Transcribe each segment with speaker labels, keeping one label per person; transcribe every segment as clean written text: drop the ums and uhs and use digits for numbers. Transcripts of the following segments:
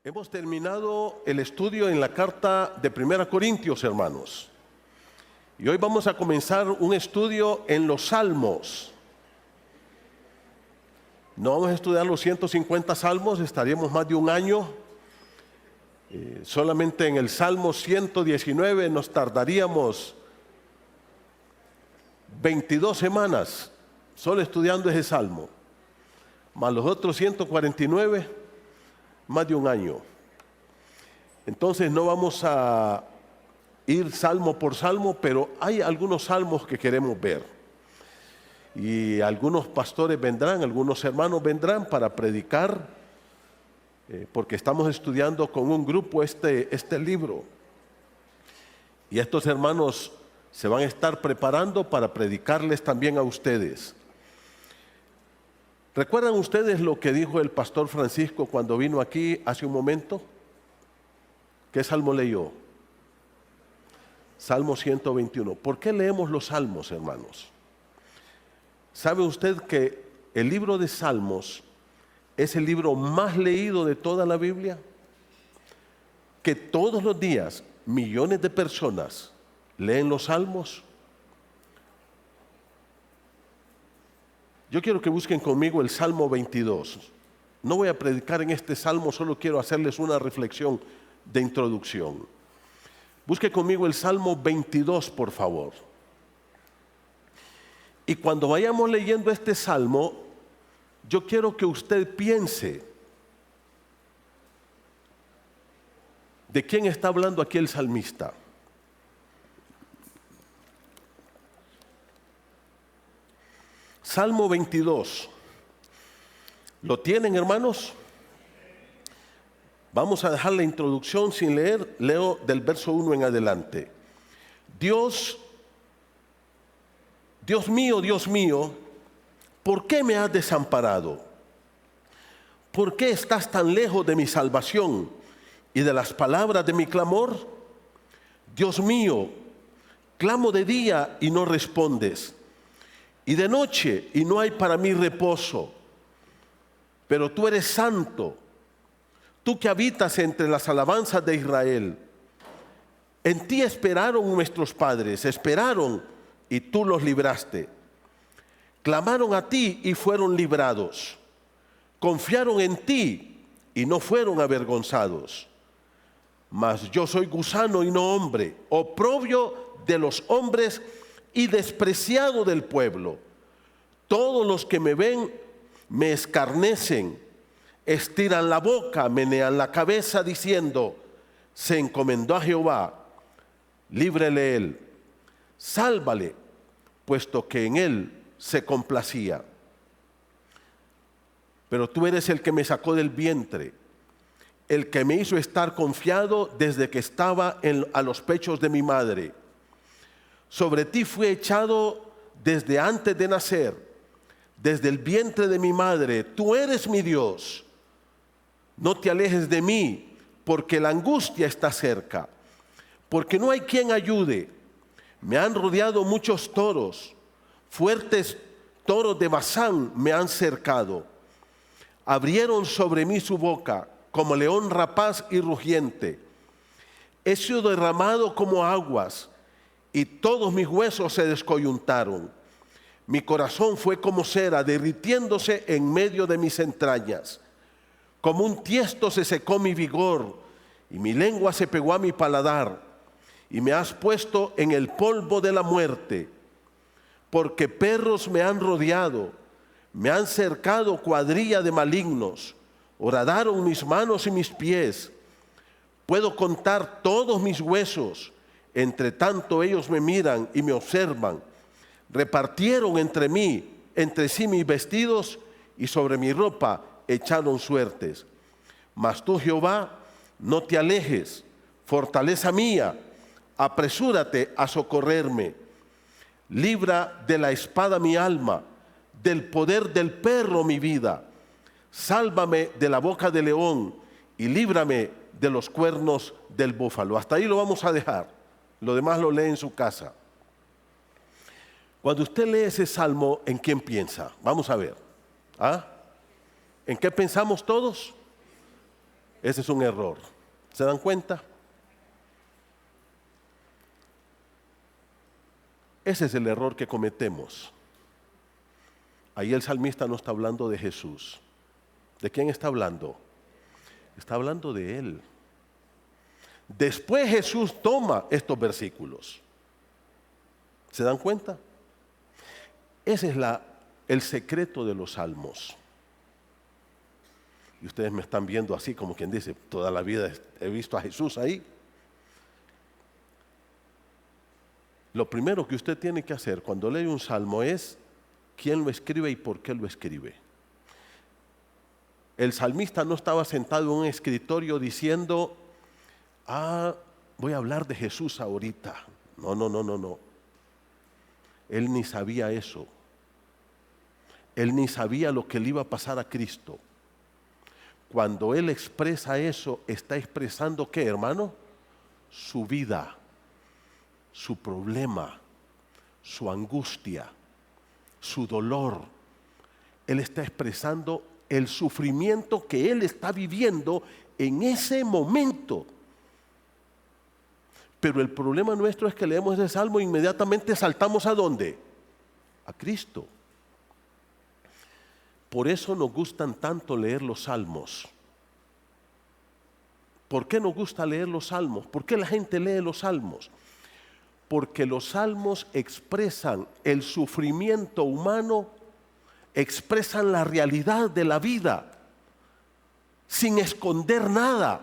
Speaker 1: Hemos terminado el estudio en la carta de 1 Corintios, hermanos. Y hoy vamos a comenzar un estudio en los Salmos. No vamos a estudiar los 150 salmos, estaríamos más de un año. Solamente en el Salmo 119 nos tardaríamos 22 semanas solo estudiando ese salmo. Más los otros 149, más de un año. Entonces no vamos a ir salmo por salmo, pero hay algunos salmos que queremos ver. Y algunos pastores vendrán, algunos hermanos vendrán para predicar, porque estamos estudiando con un grupo este libro. Y estos hermanos se van a estar preparando para predicarles también a ustedes. ¿Recuerdan ustedes lo que dijo el pastor Francisco cuando vino aquí hace un momento? ¿Qué salmo leyó? Salmo 121. ¿Por qué leemos los salmos, hermanos? ¿Sabe usted que el libro de Salmos es el libro más leído de toda la Biblia? Que todos los días millones de personas leen los salmos. Yo quiero que busquen conmigo el Salmo 22. No voy a predicar en este salmo, solo quiero hacerles una reflexión de introducción. Busque conmigo el Salmo 22, por favor. Y cuando vayamos leyendo este salmo, yo quiero que usted piense de quién está hablando aquí el salmista. Salmo 22. ¿Lo tienen, hermanos? Vamos a dejar la introducción sin leer, leo del verso 1 en adelante. Dios mío, ¿por qué me has desamparado? ¿Por qué estás tan lejos de mi salvación y de las palabras de mi clamor? Dios mío, clamo de día y no respondes, y de noche y no hay para mí reposo. Pero tú eres santo, tú que habitas entre las alabanzas de Israel. En ti esperaron nuestros padres, esperaron y tú los libraste. Clamaron a ti y fueron librados. Confiaron en ti y no fueron avergonzados. Mas yo soy gusano y no hombre, oprobio de los hombres y despreciado del pueblo. Todos los que me ven me escarnecen, estiran la boca, menean la cabeza diciendo: se encomendó a Jehová, líbrele él, sálvale, puesto que en él se complacía. Pero tú eres el que me sacó del vientre, el que me hizo estar confiado desde que estaba a los pechos de mi madre. Sobre ti fui echado desde antes de nacer, desde el vientre de mi madre. Tú eres mi Dios. No te alejes de mí, porque la angustia está cerca, porque no hay quien ayude. Me han rodeado muchos toros, fuertes toros de Basán me han cercado. Abrieron sobre mí su boca, como león rapaz y rugiente. He sido derramado como aguas, y todos mis huesos se descoyuntaron. Mi corazón fue como cera, derritiéndose en medio de mis entrañas. Como un tiesto se secó mi vigor, y mi lengua se pegó a mi paladar. Y me has puesto en el polvo de la muerte, porque perros me han rodeado, me han cercado cuadrilla de malignos, horadaron mis manos y mis pies. Puedo contar todos mis huesos, entre tanto ellos me miran y me observan. Repartieron entre sí mis vestidos, y sobre mi ropa echaron suertes. Mas tú, Jehová, no te alejes, fortaleza mía, apresúrate a socorrerme. Libra de la espada mi alma, del poder del perro mi vida. Sálvame de la boca del león y líbrame de los cuernos del búfalo. Hasta ahí lo vamos a dejar. Lo demás lo lee en su casa. Cuando usted lee ese salmo, ¿en quién piensa? Vamos a ver. ¿En qué pensamos todos? Ese es un error. ¿Se dan cuenta? Ese es el error que cometemos. Ahí el salmista no está hablando de Jesús. ¿De quién está hablando? Está hablando de Él. Después Jesús toma estos versículos. ¿Se dan cuenta? Ese es el secreto de los salmos. Y ustedes me están viendo así como quien dice, toda la vida he visto a Jesús ahí. Lo primero que usted tiene que hacer cuando lee un salmo es quién lo escribe y por qué lo escribe. El salmista no estaba sentado en un escritorio diciendo, voy a hablar de Jesús ahorita. No. Él ni sabía eso. Él ni sabía lo que le iba a pasar a Cristo. Cuando él expresa eso, está expresando ¿qué, hermano? Su vida, su problema, su angustia, su dolor. Él está expresando el sufrimiento que él está viviendo en ese momento. Pero el problema nuestro es que leemos ese salmo e inmediatamente saltamos ¿a dónde? A Cristo. Por eso nos gustan tanto leer los salmos. ¿Por qué nos gusta leer los salmos? ¿Por qué la gente lee los salmos? Porque los salmos expresan el sufrimiento humano, expresan la realidad de la vida, sin esconder nada.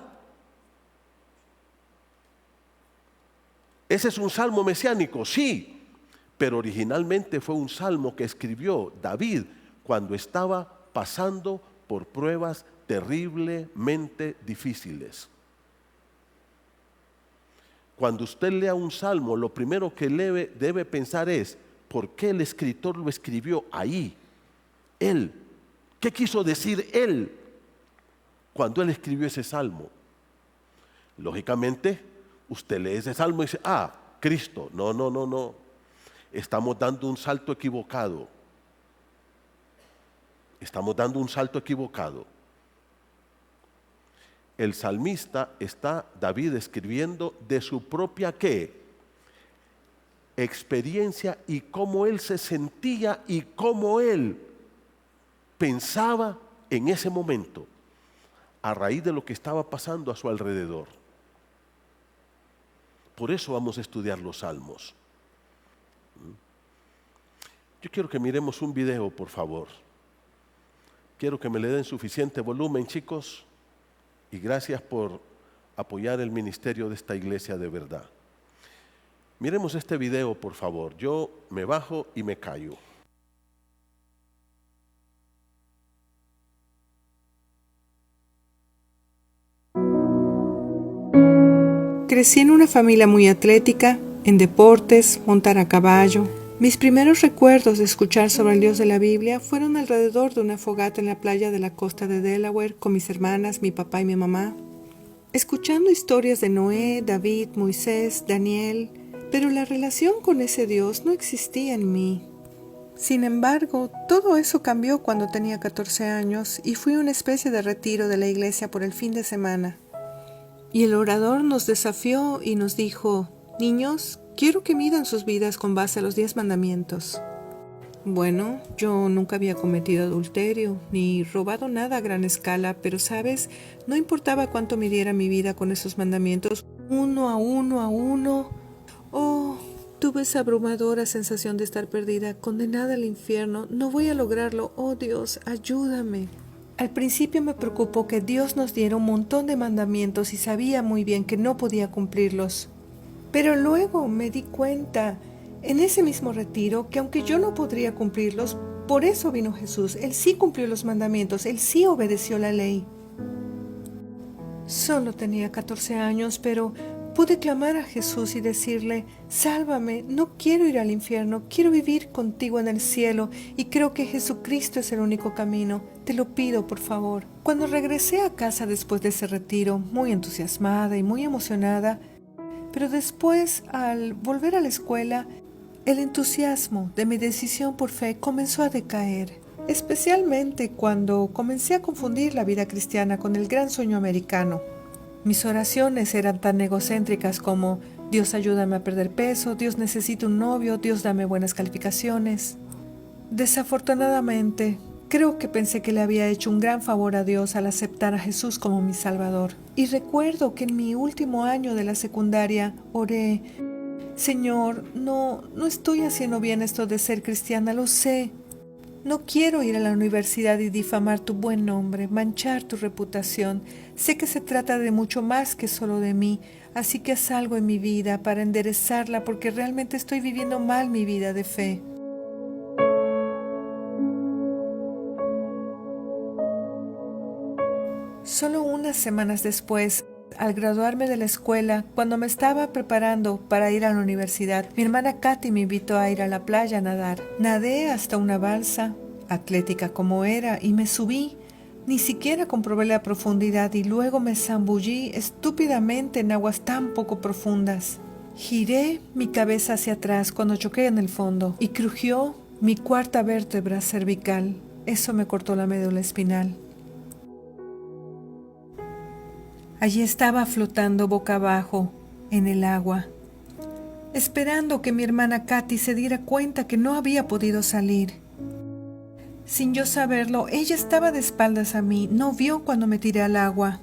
Speaker 1: ¿Ese es un salmo mesiánico? Sí, pero originalmente fue un salmo que escribió David cuando estaba pasando por pruebas terriblemente difíciles. Cuando usted lea un salmo, lo primero que debe pensar es, ¿por qué el escritor lo escribió ahí? Él. ¿Qué quiso decir él cuando él escribió ese salmo? Lógicamente, usted lee ese salmo y dice, Cristo. No. Estamos dando un salto equivocado. Estamos dando un salto equivocado. El salmista David escribiendo de su propia ¿qué? Experiencia y cómo él se sentía y cómo él pensaba en ese momento a raíz de lo que estaba pasando a su alrededor. Por eso vamos a estudiar los salmos. Yo quiero que miremos un video, por favor. Quiero que me le den suficiente volumen, chicos, y gracias por apoyar el ministerio de esta iglesia de verdad. Miremos este video, por favor. Yo me bajo y me callo.
Speaker 2: Crecí en una familia muy atlética, en deportes, montar a caballo. Mis primeros recuerdos de escuchar sobre el Dios de la Biblia fueron alrededor de una fogata en la playa de la costa de Delaware con mis hermanas, mi papá y mi mamá, escuchando historias de Noé, David, Moisés, Daniel, pero la relación con ese Dios no existía en mí. Sin embargo, todo eso cambió cuando tenía 14 años y fui a una especie de retiro de la iglesia por el fin de semana. Y el orador nos desafió y nos dijo, niños, quiero que midan sus vidas con base a los 10 mandamientos. Bueno, yo nunca había cometido adulterio, ni robado nada a gran escala, pero sabes, no importaba cuánto midiera mi vida con esos mandamientos, uno a uno. Oh, tuve esa abrumadora sensación de estar perdida, condenada al infierno. No voy a lograrlo, oh Dios, ayúdame. Al principio me preocupó que Dios nos diera un montón de mandamientos y sabía muy bien que no podía cumplirlos. Pero luego me di cuenta, en ese mismo retiro, que aunque yo no podría cumplirlos, por eso vino Jesús. Él sí cumplió los mandamientos, Él sí obedeció la ley. Solo tenía 14 años, pero pude clamar a Jesús y decirle, sálvame, no quiero ir al infierno, quiero vivir contigo en el cielo y creo que Jesucristo es el único camino. Te lo pido, por favor. Cuando regresé a casa después de ese retiro, muy entusiasmada y muy emocionada, pero después, al volver a la escuela, el entusiasmo de mi decisión por fe comenzó a decaer. especialmente cuando comencé a confundir la vida cristiana con el gran sueño americano. Mis oraciones eran tan egocéntricas como: Dios, ayúdame a perder peso, Dios, necesito un novio, Dios, dame buenas calificaciones. Desafortunadamente, creo que pensé que le había hecho un gran favor a Dios al aceptar a Jesús como mi Salvador. Y recuerdo que en mi último año de la secundaria oré: Señor, no estoy haciendo bien esto de ser cristiana, lo sé. No quiero ir a la universidad y difamar tu buen nombre, manchar tu reputación. Sé que se trata de mucho más que solo de mí, así que haz algo en mi vida para enderezarla, porque realmente estoy viviendo mal mi vida de fe. Solo unas semanas después, al graduarme de la escuela, cuando me estaba preparando para ir a la universidad, mi hermana Katy me invitó a ir a la playa a nadar. Nadé hasta una balsa, atlética como era, y me subí. Ni siquiera comprobé la profundidad y luego me zambullí estúpidamente en aguas tan poco profundas. Giré mi cabeza hacia atrás cuando choqué en el fondo y crujió mi cuarta vértebra cervical. Eso me cortó la médula espinal. Allí estaba flotando boca abajo en el agua, esperando que mi hermana Katy se diera cuenta que no había podido salir. Sin yo saberlo, ella estaba de espaldas a mí, no vio cuando me tiré al agua.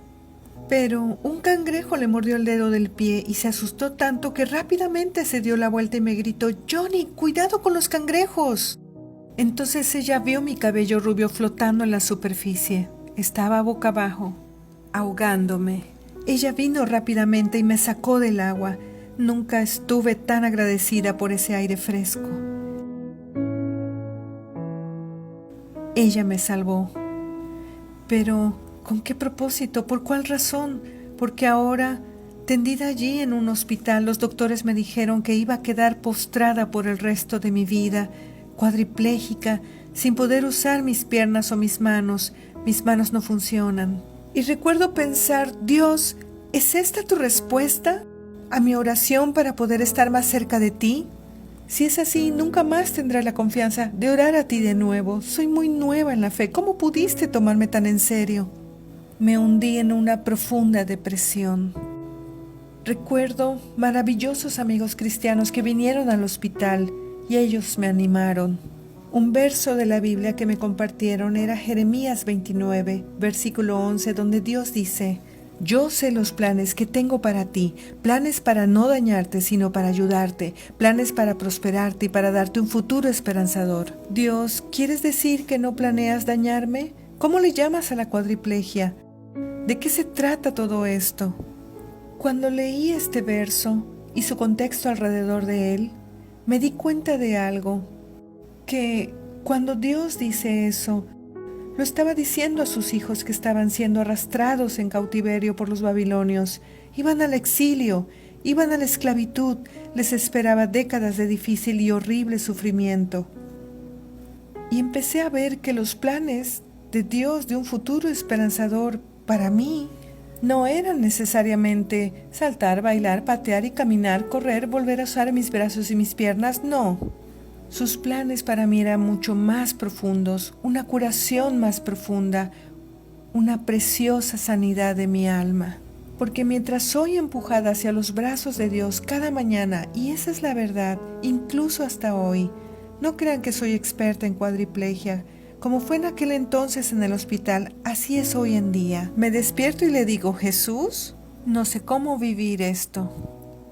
Speaker 2: Pero un cangrejo le mordió el dedo del pie y se asustó tanto que rápidamente se dio la vuelta y me gritó: «Johnny, cuidado con los cangrejos». Entonces ella vio mi cabello rubio flotando en la superficie. Estaba boca abajo, ahogándome. Ella vino rápidamente y me sacó del agua. Nunca estuve tan agradecida por ese aire fresco. Ella me salvó. Pero, ¿con qué propósito? ¿Por cuál razón? Porque ahora, tendida allí en un hospital, los doctores me dijeron que iba a quedar postrada por el resto de mi vida, cuadripléjica, sin poder usar mis piernas o mis manos. Mis manos no funcionan. Y recuerdo pensar: Dios, ¿es esta tu respuesta a mi oración para poder estar más cerca de ti? Si es así, nunca más tendré la confianza de orar a ti de nuevo. Soy muy nueva en la fe. ¿Cómo pudiste tomarme tan en serio? Me hundí en una profunda depresión. Recuerdo maravillosos amigos cristianos que vinieron al hospital y ellos me animaron. Un verso de la Biblia que me compartieron era Jeremías 29, versículo 11, donde Dios dice: «Yo sé los planes que tengo para ti, planes para no dañarte, sino para ayudarte, planes para prosperarte y para darte un futuro esperanzador». Dios, ¿quieres decir que no planeas dañarme? ¿Cómo le llamas a la cuadriplegia? ¿De qué se trata todo esto? Cuando leí este verso y su contexto alrededor de él, me di cuenta de algo, que cuando Dios dice eso, lo estaba diciendo a sus hijos que estaban siendo arrastrados en cautiverio por los babilonios. Iban al exilio, iban a la esclavitud, les esperaba décadas de difícil y horrible sufrimiento. Y empecé a ver que los planes de Dios de un futuro esperanzador para mí no eran necesariamente saltar, bailar, patear y caminar, correr, volver a usar mis brazos y mis piernas, no. Sus planes para mí eran mucho más profundos, una curación más profunda, una preciosa sanidad de mi alma. Porque mientras soy empujada hacia los brazos de Dios cada mañana, y esa es la verdad, incluso hasta hoy, no crean que soy experta en cuadriplegia. Como fue en aquel entonces en el hospital, así es hoy en día. Me despierto y le digo: «Jesús, no sé cómo vivir esto.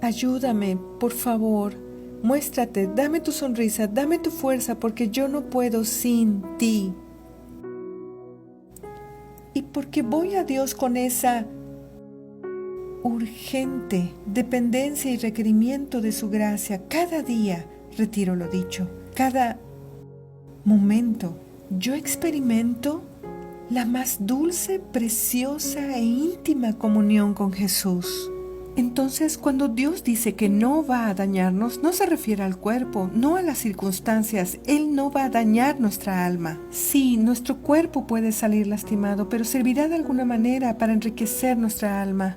Speaker 2: Ayúdame, por favor. Muéstrate, dame tu sonrisa, dame tu fuerza, porque yo no puedo sin ti». Y porque voy a Dios con esa urgente dependencia y requerimiento de su gracia, cada día, retiro lo dicho, cada momento, yo experimento la más dulce, preciosa e íntima comunión con Jesús. Entonces, cuando Dios dice que no va a dañarnos, no se refiere al cuerpo, no a las circunstancias. Él no va a dañar nuestra alma. Sí, nuestro cuerpo puede salir lastimado, pero servirá de alguna manera para enriquecer nuestra alma.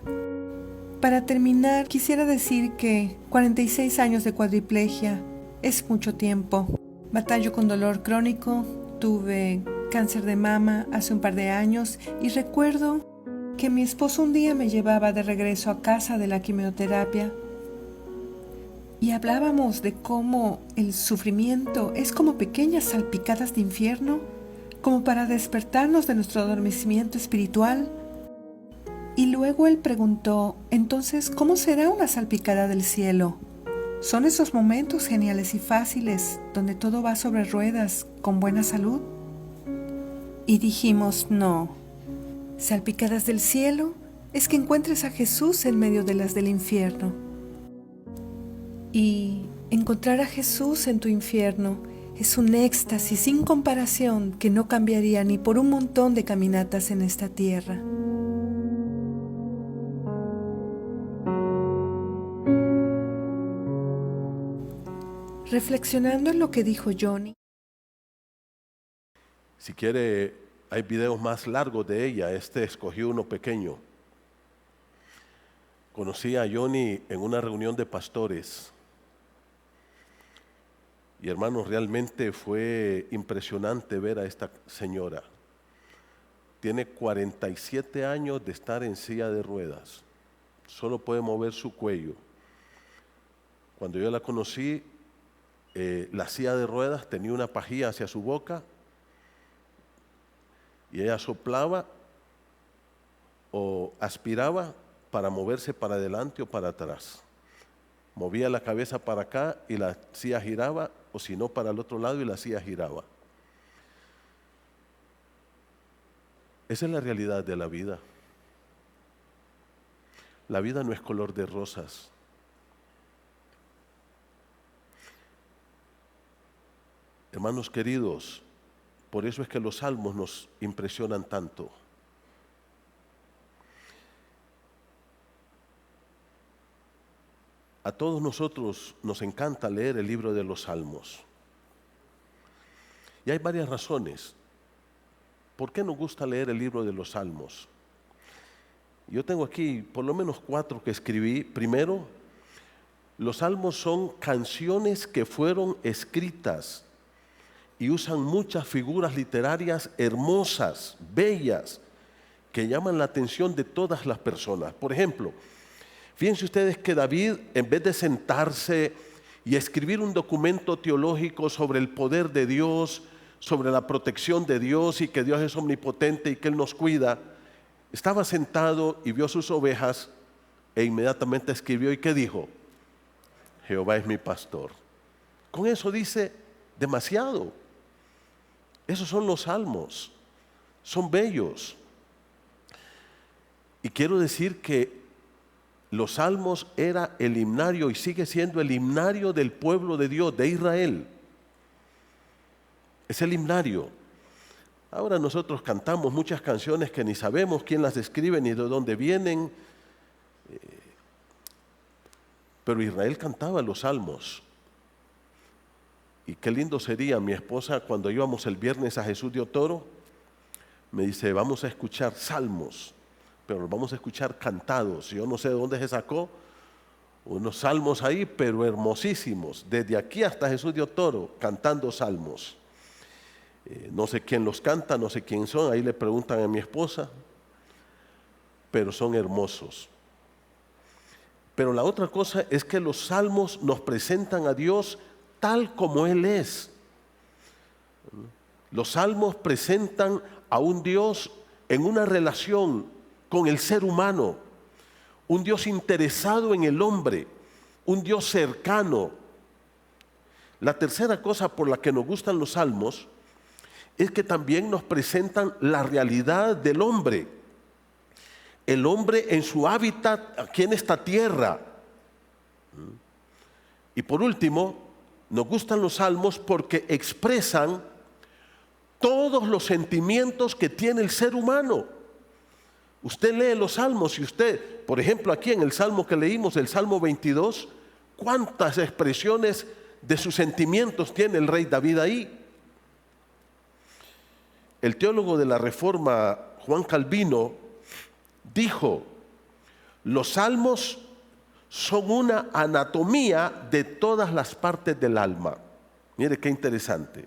Speaker 2: Para terminar, quisiera decir que 46 años de cuadriplegia es mucho tiempo. Batallo con dolor crónico, tuve cáncer de mama hace un par de años y recuerdo que mi esposo un día me llevaba de regreso a casa de la quimioterapia y hablábamos de cómo el sufrimiento es como pequeñas salpicadas de infierno, como para despertarnos de nuestro adormecimiento espiritual. Y luego él preguntó, entonces, ¿cómo será una salpicada del cielo? ¿Son esos momentos geniales y fáciles donde todo va sobre ruedas con buena salud? Y dijimos, no. Salpicadas del cielo es que encuentres a Jesús en medio de las del infierno. Y encontrar a Jesús en tu infierno es un éxtasis sin comparación que no cambiaría ni por un montón de caminatas en esta tierra. Reflexionando en lo que dijo Johnny.
Speaker 1: Si quiere, hay videos más largos de ella. Escogí uno pequeño. Conocí a Johnny en una reunión de pastores. Y hermanos, realmente fue impresionante ver a esta señora. Tiene 47 años de estar en silla de ruedas. Solo puede mover su cuello. Cuando yo la conocí, la silla de ruedas tenía una pajilla hacia su boca y ella soplaba o aspiraba para moverse para adelante o para atrás. Movía la cabeza para acá y la silla giraba, o si no para el otro lado y la silla giraba. Esa es la realidad de la vida. La vida no es color de rosas. Hermanos queridos, por eso es que los salmos nos impresionan tanto. A todos nosotros nos encanta leer el libro de los salmos. Y hay varias razones. ¿Por qué nos gusta leer el libro de los salmos? Yo tengo aquí por lo menos 4 que escribí. Primero, los salmos son canciones que fueron escritas y usan muchas figuras literarias hermosas, bellas, que llaman la atención de todas las personas. Por ejemplo, fíjense ustedes que David, en vez de sentarse y escribir un documento teológico sobre el poder de Dios, sobre la protección de Dios y que Dios es omnipotente y que Él nos cuida, estaba sentado y vio sus ovejas e inmediatamente escribió. ¿Y qué dijo? Jehová es mi pastor. Con eso dice demasiado. Esos son los salmos, son bellos. Y quiero decir que los salmos era el himnario y sigue siendo el himnario del pueblo de Dios, de Israel. Es el himnario. Ahora nosotros cantamos muchas canciones que ni sabemos quién las escribe ni de dónde vienen. Pero Israel cantaba los salmos. Y qué lindo sería, mi esposa, cuando íbamos el viernes a Jesús de Otoro, me dice, vamos a escuchar salmos, pero los vamos a escuchar cantados. Yo no sé de dónde se sacó unos salmos ahí, pero hermosísimos, desde aquí hasta Jesús de Otoro, cantando salmos. No sé quién los canta, no sé quién son, ahí le preguntan a mi esposa, pero son hermosos. Pero la otra cosa es que los salmos nos presentan a Dios tal como Él es. Los salmos presentan a un Dios en una relación con el ser humano, un Dios interesado en el hombre, un Dios cercano. La tercera cosa por la que nos gustan los salmos es que también nos presentan la realidad del hombre, el hombre en su hábitat aquí en esta tierra. Y por último, nos gustan los salmos porque expresan todos los sentimientos que tiene el ser humano. Usted lee los salmos y usted, por ejemplo, aquí en el salmo que leímos, el Salmo 22, ¿cuántas expresiones de sus sentimientos tiene el rey David ahí? El teólogo de la Reforma, Juan Calvino, dijo, los salmos son una anatomía de todas las partes del alma. Mire qué interesante.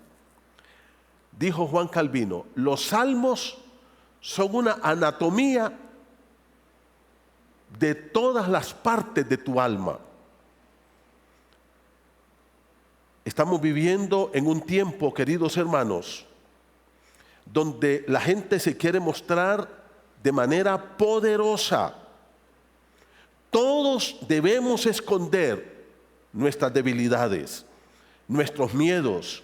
Speaker 1: dijo Juan Calvino, los salmos son una anatomía de todas las partes de tu alma. Estamos viviendo en un tiempo, queridos hermanos, donde la gente se quiere mostrar de manera poderosa. Todos debemos esconder nuestras debilidades, nuestros miedos,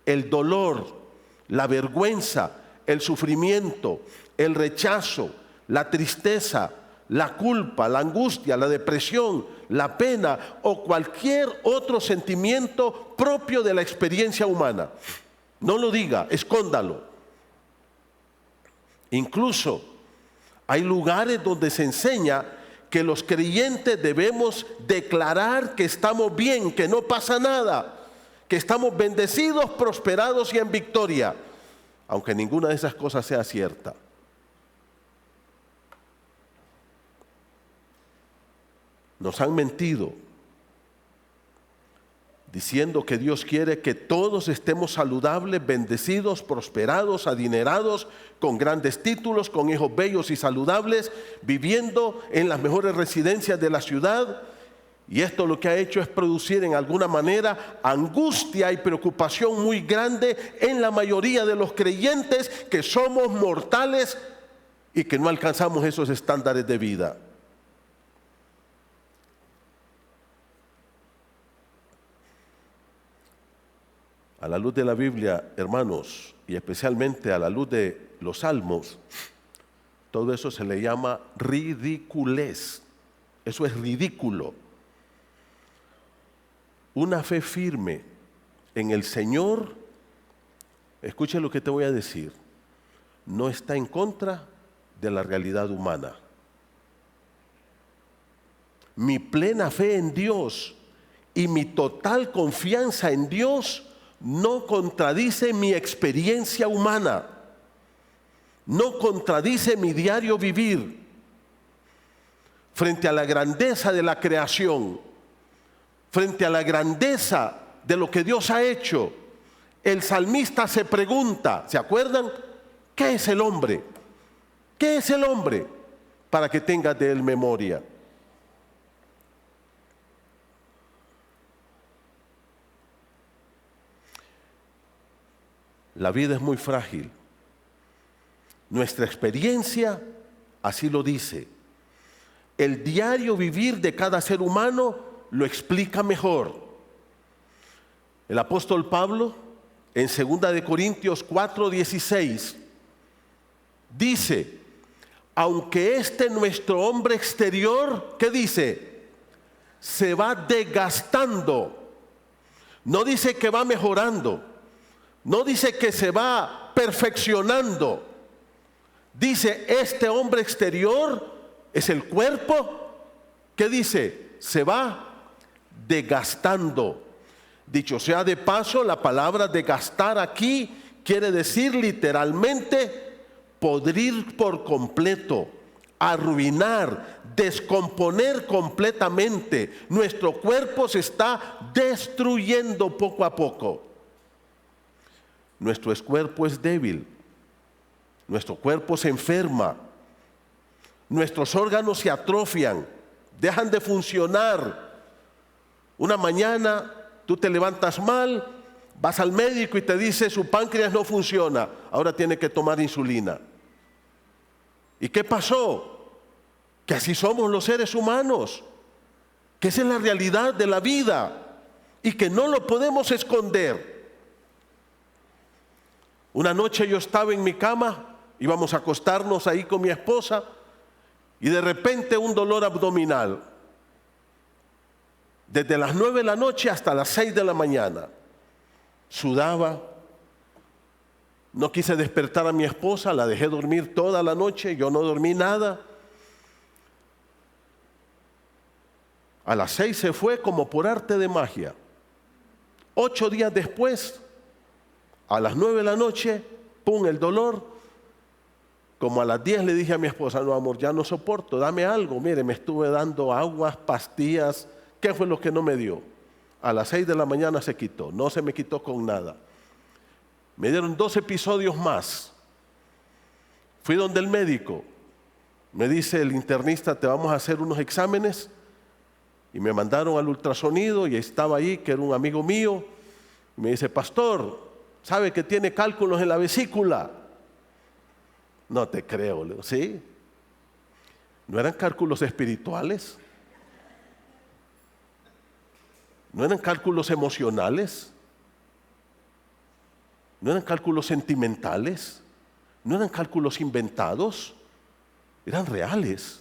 Speaker 1: el dolor, la vergüenza, el sufrimiento, el rechazo, la tristeza, la culpa, la angustia, la depresión, la pena o cualquier otro sentimiento propio de la experiencia humana. No lo diga, escóndalo. Incluso hay lugares donde se enseña que los creyentes debemos declarar que estamos bien, que no pasa nada, que estamos bendecidos, prosperados y en victoria, aunque ninguna de esas cosas sea cierta. Nos han mentido diciendo que Dios quiere que todos estemos saludables, bendecidos, prosperados, adinerados, con grandes títulos, con hijos bellos y saludables, viviendo en las mejores residencias de la ciudad. Y esto lo que ha hecho es producir en alguna manera angustia y preocupación muy grande en la mayoría de los creyentes que somos mortales y que no alcanzamos esos estándares de vida. A la luz de la Biblia, hermanos, y especialmente a la luz de los salmos, todo eso se le llama ridiculez. Eso es ridículo. Una fe firme en el Señor, escuche lo que te voy a decir, no está en contra de la realidad humana. Mi plena fe en Dios y mi total confianza en Dios no contradice mi experiencia humana, no contradice mi diario vivir. Frente a la grandeza de la creación, frente a la grandeza de lo que Dios ha hecho, el salmista se pregunta, ¿se acuerdan? ¿Qué es el hombre? ¿Qué es el hombre? Para que tengas de él memoria. La vida es muy frágil. Nuestra experiencia así lo dice. El diario vivir de cada ser humano lo explica mejor. El apóstol Pablo, en 2 Corintios 4:16, dice, aunque nuestro hombre exterior, ¿qué dice? Se va desgastando. No dice que va mejorando. No dice que se va perfeccionando. Dice, este hombre exterior es el cuerpo. ¿Qué dice? Se va desgastando. Dicho sea de paso, la palabra desgastar aquí quiere decir literalmente podrir por completo, arruinar, descomponer completamente. Nuestro cuerpo se está destruyendo poco a poco. Nuestro cuerpo es débil, nuestro cuerpo se enferma, nuestros órganos se atrofian, dejan de funcionar. Una mañana tú te levantas mal, vas al médico y te dice su páncreas no funciona, ahora tiene que tomar insulina. ¿Y qué pasó? Que así somos los seres humanos, que esa es la realidad de la vida y que no lo podemos esconder. Una noche yo estaba en mi cama, íbamos a acostarnos ahí con mi esposa y de repente un dolor abdominal. Desde las 9 de la noche hasta las 6 de la mañana. Sudaba. No quise despertar a mi esposa, la dejé dormir toda la noche, yo no dormí nada. A las 6 se fue como por arte de magia. 8 días después, a las 9 de la noche, pum, el dolor. Como a las 10 le dije a mi esposa, no amor, ya no soporto, dame algo. Mire, me estuve dando aguas, pastillas. ¿Qué fue lo que no me dio? A las 6 de la mañana se quitó, no se me quitó con nada. Me dieron 2 episodios más. Fui donde el médico. Me dice el internista, te vamos a hacer unos exámenes. Y me mandaron al ultrasonido y estaba ahí, que era un amigo mío. Y me dice, pastor, ¿sabe que tiene cálculos en la vesícula? No te creo, le digo, ¿sí? ¿No eran cálculos espirituales? ¿No eran cálculos emocionales? ¿No eran cálculos sentimentales? ¿No eran cálculos inventados? Eran reales.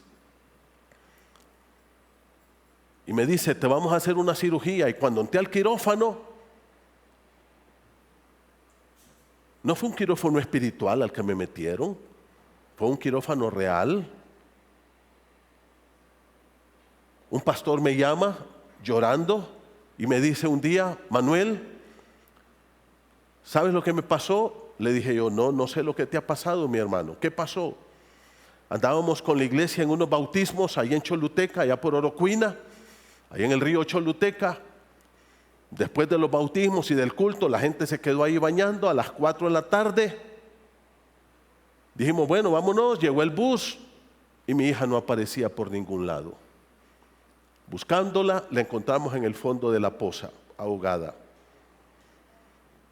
Speaker 1: Y me dice, te vamos a hacer una cirugía. Y cuando entré al quirófano, no fue un quirófano espiritual al que me metieron, fue un quirófano real. Un pastor me llama llorando y me dice un día, Manuel, ¿sabes lo que me pasó? Le dije yo, no sé lo que te ha pasado, mi hermano. ¿Qué pasó? Andábamos con la iglesia en unos bautismos ahí en Choluteca, allá por Orocuina, ahí en el río Choluteca. Después de los bautismos y del culto, la gente se quedó ahí bañando a las 4 de la tarde. Dijimos, bueno, vámonos, llegó el bus y mi hija no aparecía por ningún lado. Buscándola, la encontramos en el fondo de la poza, ahogada.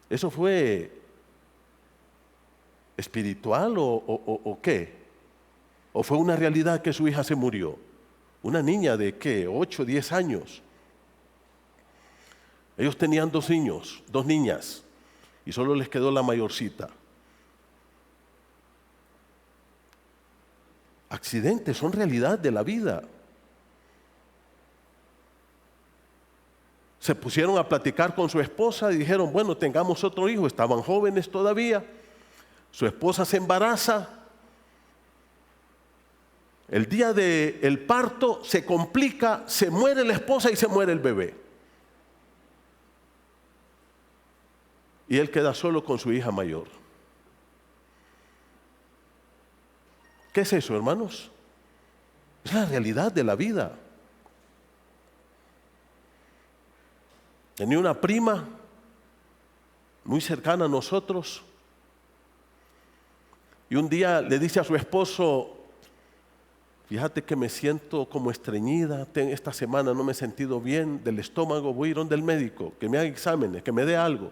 Speaker 1: ¿Eso fue espiritual o qué? ¿O fue una realidad que su hija se murió? Una niña de ¿qué? 8, 10 años. Ellos tenían 2 niños, 2 niñas, y solo les quedó la mayorcita. Accidentes son realidad de la vida. Se pusieron a platicar con su esposa y dijeron, bueno, tengamos otro hijo. Estaban jóvenes todavía. Su esposa se embaraza. El día del parto se complica, se muere la esposa y se muere el bebé. Y él queda solo con su hija mayor. ¿Qué es eso, hermanos? Es la realidad de la vida. Tenía una prima muy cercana a nosotros y un día le dice a su esposo, fíjate que me siento como estreñida, esta semana no me he sentido bien del estómago, voy a ir donde el médico, que me haga exámenes, que me dé algo.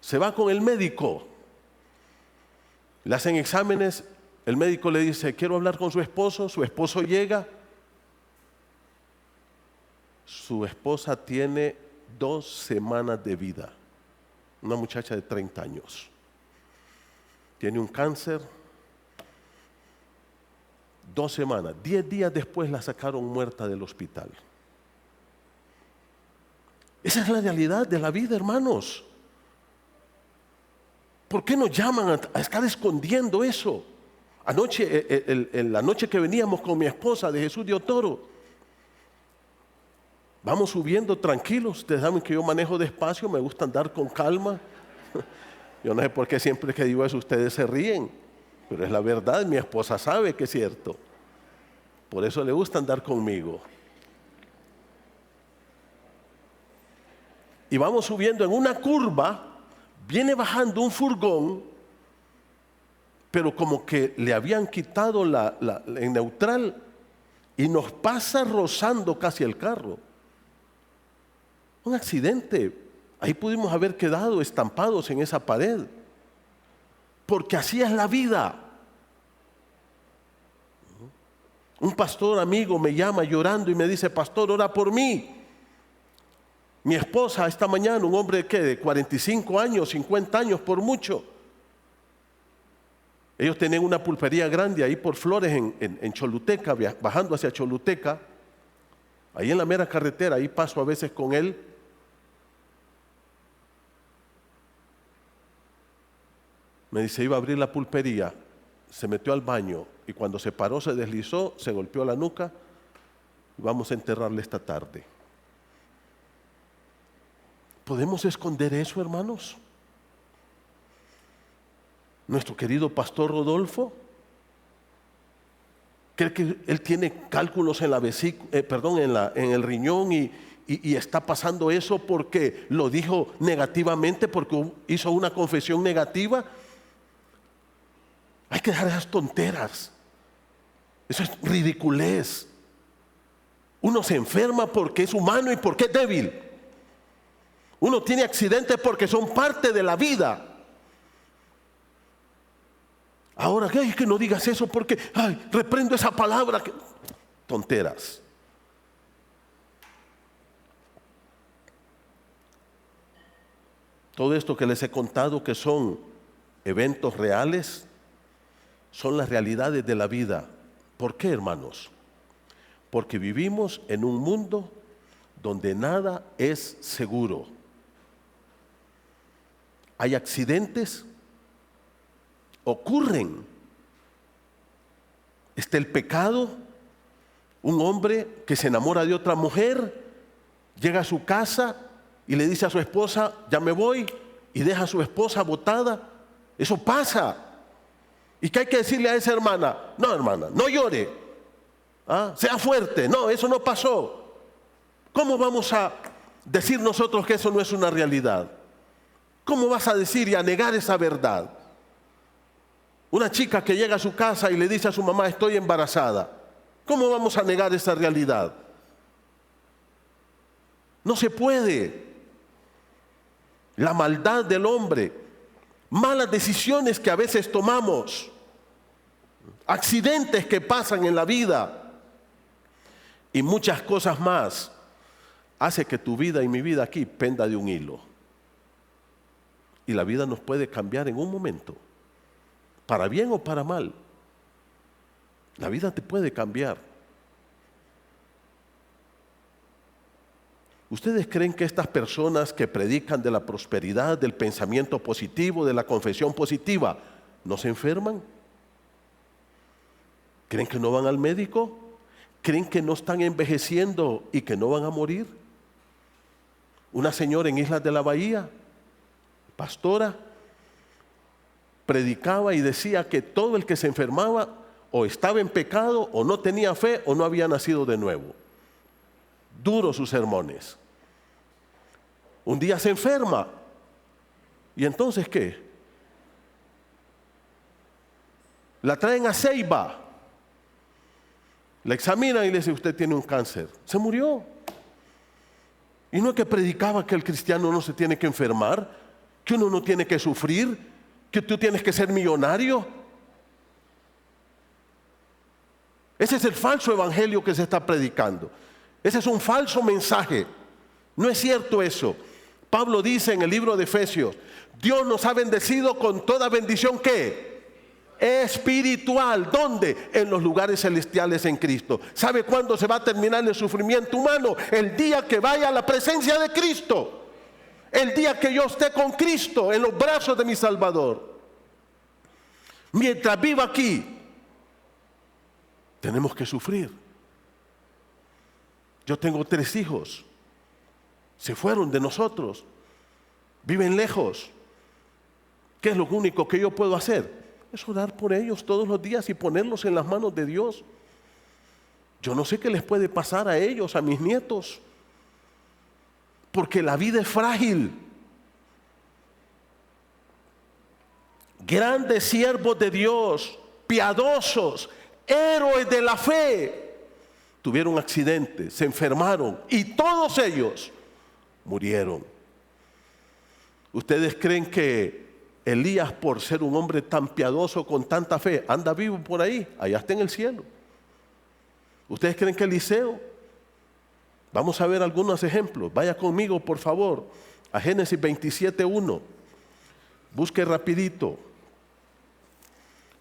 Speaker 1: Se va con el médico, le hacen exámenes, el médico le dice, quiero hablar con su esposo llega, su esposa tiene 2 semanas de vida, una muchacha de 30 años, tiene un cáncer, 2 semanas, 10 días después la sacaron muerta del hospital. Esa es la realidad de la vida, hermanos. ¿Por qué nos llaman a estar escondiendo eso? Anoche, en la noche que veníamos con mi esposa de Jesús de Otoro, vamos subiendo tranquilos. Ustedes saben que yo manejo despacio, me gusta andar con calma. Yo no sé por qué siempre que digo eso ustedes se ríen, pero es la verdad, mi esposa sabe que es cierto. Por eso le gusta andar conmigo. Y vamos subiendo en una curva, viene bajando un furgón, pero como que le habían quitado en neutral y nos pasa rozando casi el carro. Un accidente. Ahí pudimos haber quedado estampados en esa pared. Porque así es la vida. Un pastor amigo me llama llorando y me dice, pastor, ora por mí. Mi esposa esta mañana, un hombre de 45 años, 50 años por mucho. Ellos tenían una pulpería grande ahí por Flores en Choluteca, bajando hacia Choluteca. Ahí en la mera carretera, ahí paso a veces con él. Me dice, iba a abrir la pulpería, se metió al baño y cuando se paró se deslizó, se golpeó la nuca y vamos a enterrarle esta tarde. ¿Podemos esconder eso, hermanos? Nuestro querido pastor Rodolfo, cree que él tiene cálculos en la en el riñón y y está pasando eso porque lo dijo negativamente, porque hizo una confesión negativa. Hay que dejar esas tonteras. Eso es ridiculez. Uno se enferma porque es humano y porque es débil. Uno tiene accidentes porque son parte de la vida. Ahora, es que no digas eso porque reprendo esa palabra. Tonteras. Todo esto que les he contado, que son eventos reales, son las realidades de la vida. ¿Por qué, hermanos? Porque vivimos en un mundo donde nada es seguro. Hay accidentes, ocurren. Está el pecado. Un hombre que se enamora de otra mujer, llega a su casa y le dice a su esposa, ya me voy, y deja a su esposa botada. Eso pasa. ¿Y qué hay que decirle a esa hermana? No, hermana, no llore. Sea fuerte. No, eso no pasó. ¿Cómo vamos a decir nosotros que eso no es una realidad? ¿Cómo vas a decir y a negar esa verdad? Una chica que llega a su casa y le dice a su mamá, estoy embarazada. ¿Cómo vamos a negar esa realidad? No se puede. La maldad del hombre, malas decisiones que a veces tomamos, accidentes que pasan en la vida y muchas cosas más, hace que tu vida y mi vida aquí penda de un hilo. Y la vida nos puede cambiar en un momento, para bien o para mal. La vida te puede cambiar. ¿Ustedes creen que estas personas que predican de la prosperidad, del pensamiento positivo, de la confesión positiva, no se enferman? ¿Creen que no van al médico? ¿Creen que no están envejeciendo y que no van a morir? Una señora en Islas de la Bahía, pastora, predicaba y decía que todo el que se enfermaba o estaba en pecado o no tenía fe o no había nacido de nuevo. Duros sus sermones. Un día se enferma. ¿Y entonces qué? La traen a Ceiba. La examinan y le dicen, usted tiene un cáncer. Se murió. Y no es que predicaba que el cristiano no se tiene que enfermar, que uno no tiene que sufrir, que tú tienes que ser millonario. Ese es el falso evangelio que se está predicando. Ese es un falso mensaje. No es cierto eso. Pablo dice en el libro de Efesios, Dios nos ha bendecido con toda bendición ¿qué? Espiritual. ¿Dónde? En los lugares celestiales en Cristo. ¿Sabe cuándo se va a terminar el sufrimiento humano? El día que vaya a la presencia de Cristo. El día que yo esté con Cristo en los brazos de mi Salvador. Mientras viva aquí, tenemos que sufrir. Yo tengo 3 hijos. Se fueron de nosotros. Viven lejos. ¿Qué es lo único que yo puedo hacer? Es orar por ellos todos los días y ponerlos en las manos de Dios. Yo no sé qué les puede pasar a ellos, a mis nietos. Porque la vida es frágil. Grandes siervos de Dios, piadosos, héroes de la fe, tuvieron accidentes, se enfermaron y todos ellos murieron. ¿Ustedes creen que Elías, por ser un hombre tan piadoso, con tanta fe, anda vivo por ahí? Allá está en el cielo. ¿Ustedes creen que Eliseo? Vamos a ver algunos ejemplos. Vaya conmigo, por favor, a Génesis 27:1. Busque rapidito.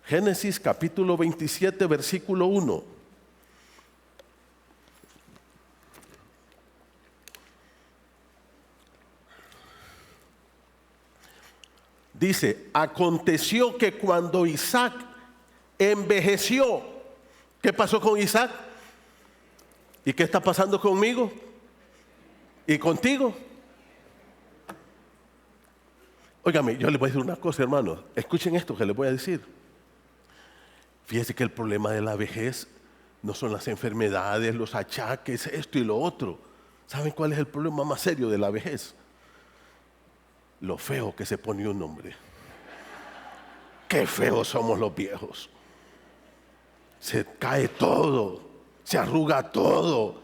Speaker 1: Génesis capítulo 27, versículo 1. Dice, aconteció que cuando Isaac envejeció, ¿qué pasó con Isaac? ¿Y qué está pasando conmigo? ¿Y contigo? Óigame, yo les voy a decir una cosa, hermanos. Escuchen esto que les voy a decir. Fíjense que el problema de la vejez no son las enfermedades, los achaques, esto y lo otro. ¿Saben cuál es el problema más serio de la vejez? Lo feo que se pone un hombre. Qué feos somos los viejos. Se cae todo, se arruga todo.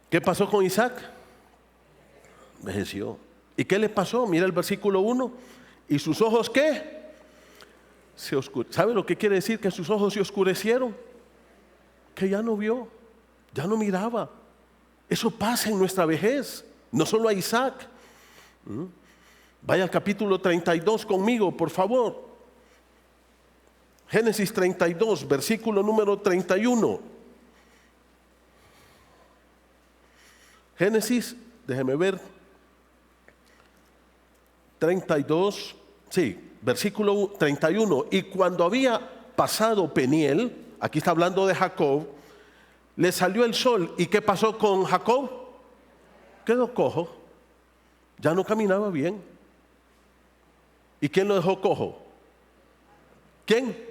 Speaker 1: ¿Qué pasó con Isaac? Envejeció. ¿Y qué le pasó? Mira el versículo 1. ¿Y sus ojos qué? ¿Sabe lo que quiere decir que sus ojos se oscurecieron? Que ya no vio, ya no miraba. Eso pasa en nuestra vejez, no solo a Isaac. Vaya al capítulo 32 conmigo, por favor. Génesis 32, versículo número 31. Génesis, déjeme ver. 32, sí, versículo 31. Y cuando había pasado Peniel, aquí está hablando de Jacob, le salió el sol. ¿Y qué pasó con Jacob? Quedó cojo. Ya no caminaba bien. ¿Y quién lo dejó cojo? ¿Quién?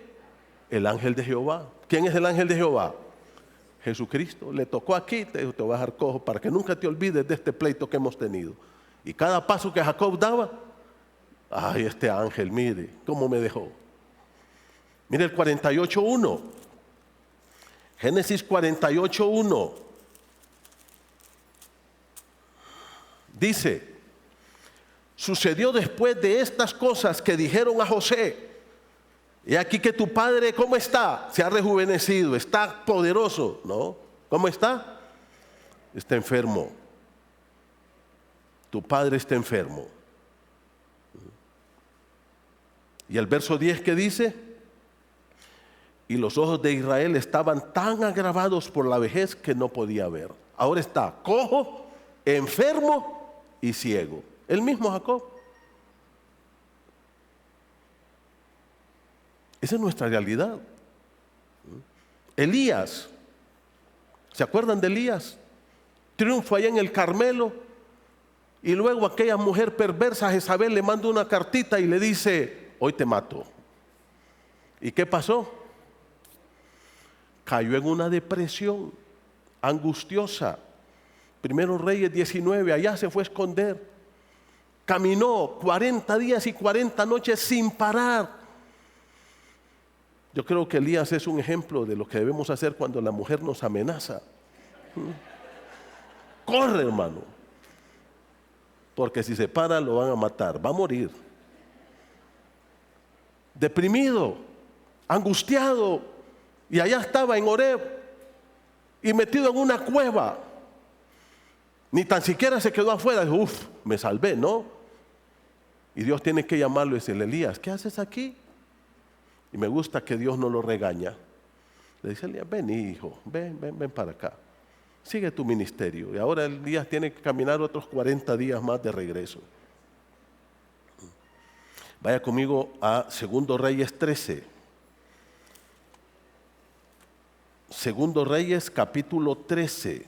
Speaker 1: El ángel de Jehová. ¿Quién es el ángel de Jehová? Jesucristo. Le tocó aquí, te dijo, te voy a dejar cojo para que nunca te olvides de este pleito que hemos tenido. Y cada paso que Jacob daba, ay, este ángel, mire cómo me dejó. Mire el 48.1. Génesis 48.1. Dice: sucedió después de estas cosas que dijeron a José: y aquí que tu padre, ¿cómo está? Se ha rejuvenecido, está poderoso, ¿no? ¿Cómo está? Está enfermo. Tu padre está enfermo. Y el verso 10 que dice: y los ojos de Israel estaban tan agravados por la vejez que no podía ver. Ahora está cojo, enfermo y ciego. El mismo Jacob. Esa es nuestra realidad. Elías, ¿se acuerdan de Elías? Triunfo allá en el Carmelo, y luego aquella mujer perversa Jezabel le manda una cartita y le dice: hoy te mato. ¿Y qué pasó? Cayó en una depresión angustiosa. Primero Reyes 19, allá se fue a esconder. Caminó 40 días y 40 noches sin parar. Yo creo que Elías es un ejemplo de lo que debemos hacer cuando la mujer nos amenaza. Corre, hermano, porque si se para lo van a matar, va a morir. Deprimido, angustiado, y allá estaba en Horeb y metido en una cueva. Ni tan siquiera se quedó afuera. Dijo: uf, me salvé, ¿no? Y Dios tiene que llamarlo y decirle: Elías, ¿qué haces aquí? Y me gusta que Dios no lo regaña. Le dice: Elías, ven, hijo, ven para acá. Sigue tu ministerio. Y ahora Elías tiene que caminar otros 40 días más de regreso. Vaya conmigo a 2 Reyes 13. 2 Reyes capítulo 13.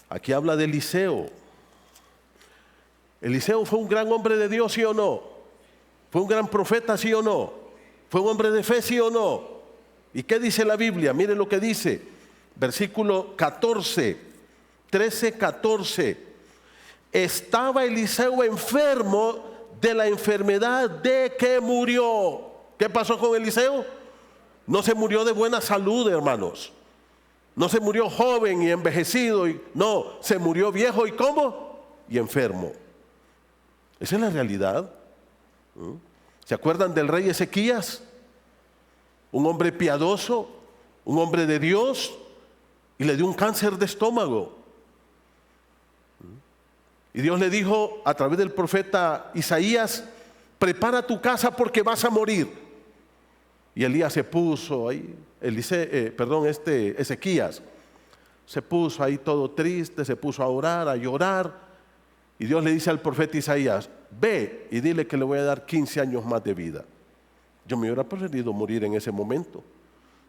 Speaker 1: Aquí habla de Eliseo. Eliseo fue un gran hombre de Dios, ¿sí o no? Fue un gran profeta, ¿sí o no? Fue un hombre de fe, ¿sí o no? ¿Y qué dice la Biblia? Mire lo que dice. Versículo 14, 13, 14. Estaba Eliseo enfermo de la enfermedad de que murió. ¿Qué pasó con Eliseo? No se murió de buena salud, hermanos. No se murió joven y envejecido. No, se murió viejo y ¿cómo? Y enfermo. Esa es la realidad. ¿Se acuerdan del rey Ezequías? Un hombre piadoso, un hombre de Dios, y le dio un cáncer de estómago. Y Dios le dijo a través del profeta Isaías: prepara tu casa porque vas a morir. Y Elías se puso ahí, Ezequías se puso ahí todo triste, se puso a orar, a llorar. Y Dios le dice al profeta Isaías: ve y dile que le voy a dar 15 años más de vida. Yo me hubiera preferido morir en ese momento.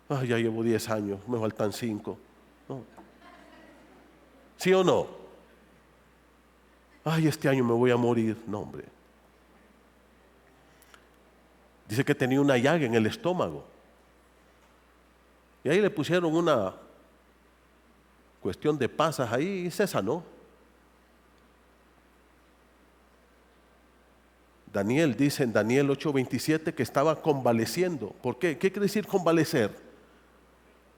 Speaker 1: Ay, ya llevo 10 años, me faltan 5. No. ¿Sí o no? Ay, este año me voy a morir. No, hombre. Dice que tenía una llaga en el estómago. Y ahí le pusieron una cuestión de pasas ahí y se sanó. Daniel dice en Daniel 8:27 que estaba convaleciendo. ¿Por qué? ¿Qué quiere decir convalecer?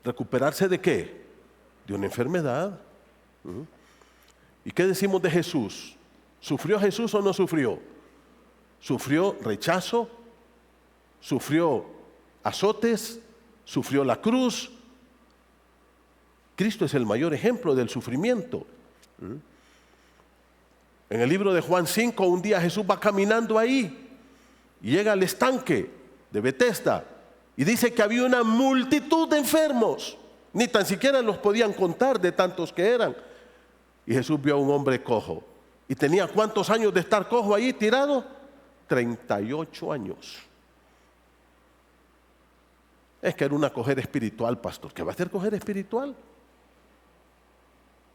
Speaker 1: ¿Recuperarse de qué? De una enfermedad. ¿Y qué decimos de Jesús? ¿Sufrió Jesús o no sufrió? Sufrió rechazo, sufrió azotes, sufrió la cruz. Cristo es el mayor ejemplo del sufrimiento. En el libro de Juan 5, un día Jesús va caminando ahí y llega al estanque de Betesda y dice que había una multitud de enfermos, ni tan siquiera los podían contar de tantos que eran. Y Jesús vio a un hombre cojo. ¿Y tenía cuántos años de estar cojo ahí tirado? 38 años. Es que era una cojera espiritual, pastor. ¿Qué va a ser cojera espiritual?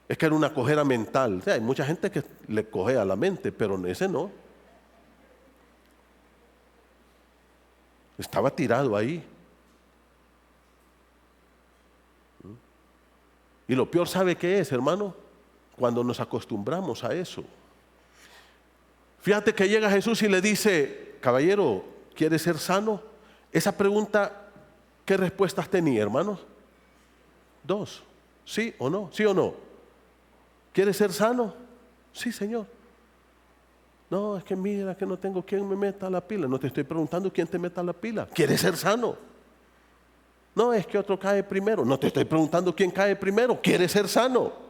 Speaker 1: Es que era una cojera mental. O sea, hay mucha gente que le cojea la mente, pero ese no. Estaba tirado ahí. Y lo peor, ¿sabe qué es, hermano? Cuando nos acostumbramos a eso. Fíjate que llega Jesús y le dice: caballero, ¿quieres ser sano? Esa pregunta, ¿qué respuestas tenía, hermanos? Dos. ¿Sí o no? ¿Sí o no? ¿Quieres ser sano? Sí, Señor. No, es que mira que no tengo quien me meta la pila. No te estoy preguntando quién te meta la pila. ¿Quieres ser sano? No, es que otro cae primero. No te estoy preguntando quién cae primero. ¿Quieres ser sano?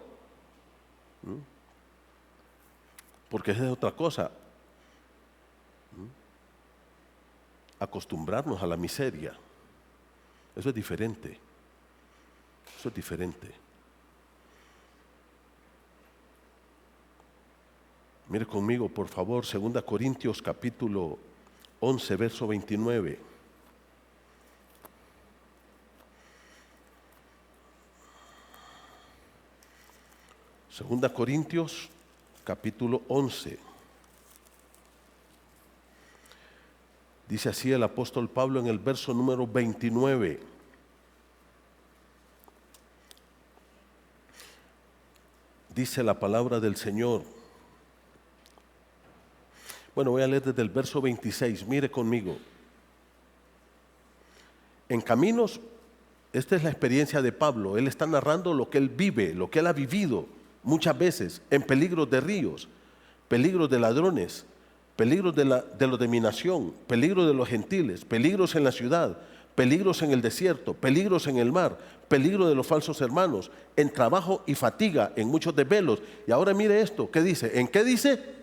Speaker 1: Porque esa es otra cosa. Acostumbrarnos a la miseria. Eso es diferente. Eso es diferente. Mire conmigo, por favor, 2 Corintios capítulo 11, verso 29. Segunda Corintios capítulo 11. Dice así el apóstol Pablo en el verso número 29. Dice la palabra del Señor. Bueno, voy a leer desde el verso 26. Mire conmigo. En caminos, esta es la experiencia de Pablo. Él está narrando lo que él vive, lo que él ha vivido muchas veces, en peligros de ríos, peligros de ladrones, peligros de los de mi nación, peligros de los gentiles, peligros en la ciudad, peligros en el desierto, peligros en el mar, peligro de los falsos hermanos, en trabajo y fatiga, en muchos desvelos. Y ahora mire esto, ¿qué dice? ¿En qué dice?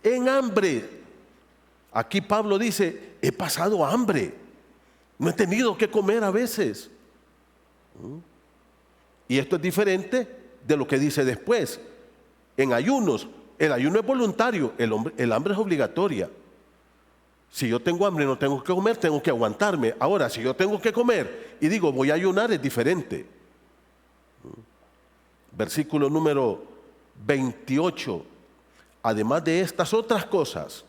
Speaker 1: En hambre. Aquí Pablo dice: he pasado hambre, no he tenido que comer a veces. Y esto es diferente de lo que dice después. En ayunos, el ayuno es voluntario, el hambre es obligatoria. Si yo tengo hambre y no tengo que comer, tengo que aguantarme. Ahora, si yo tengo que comer y digo voy a ayunar, es diferente. Versículo número 28. Además de estas otras cosas,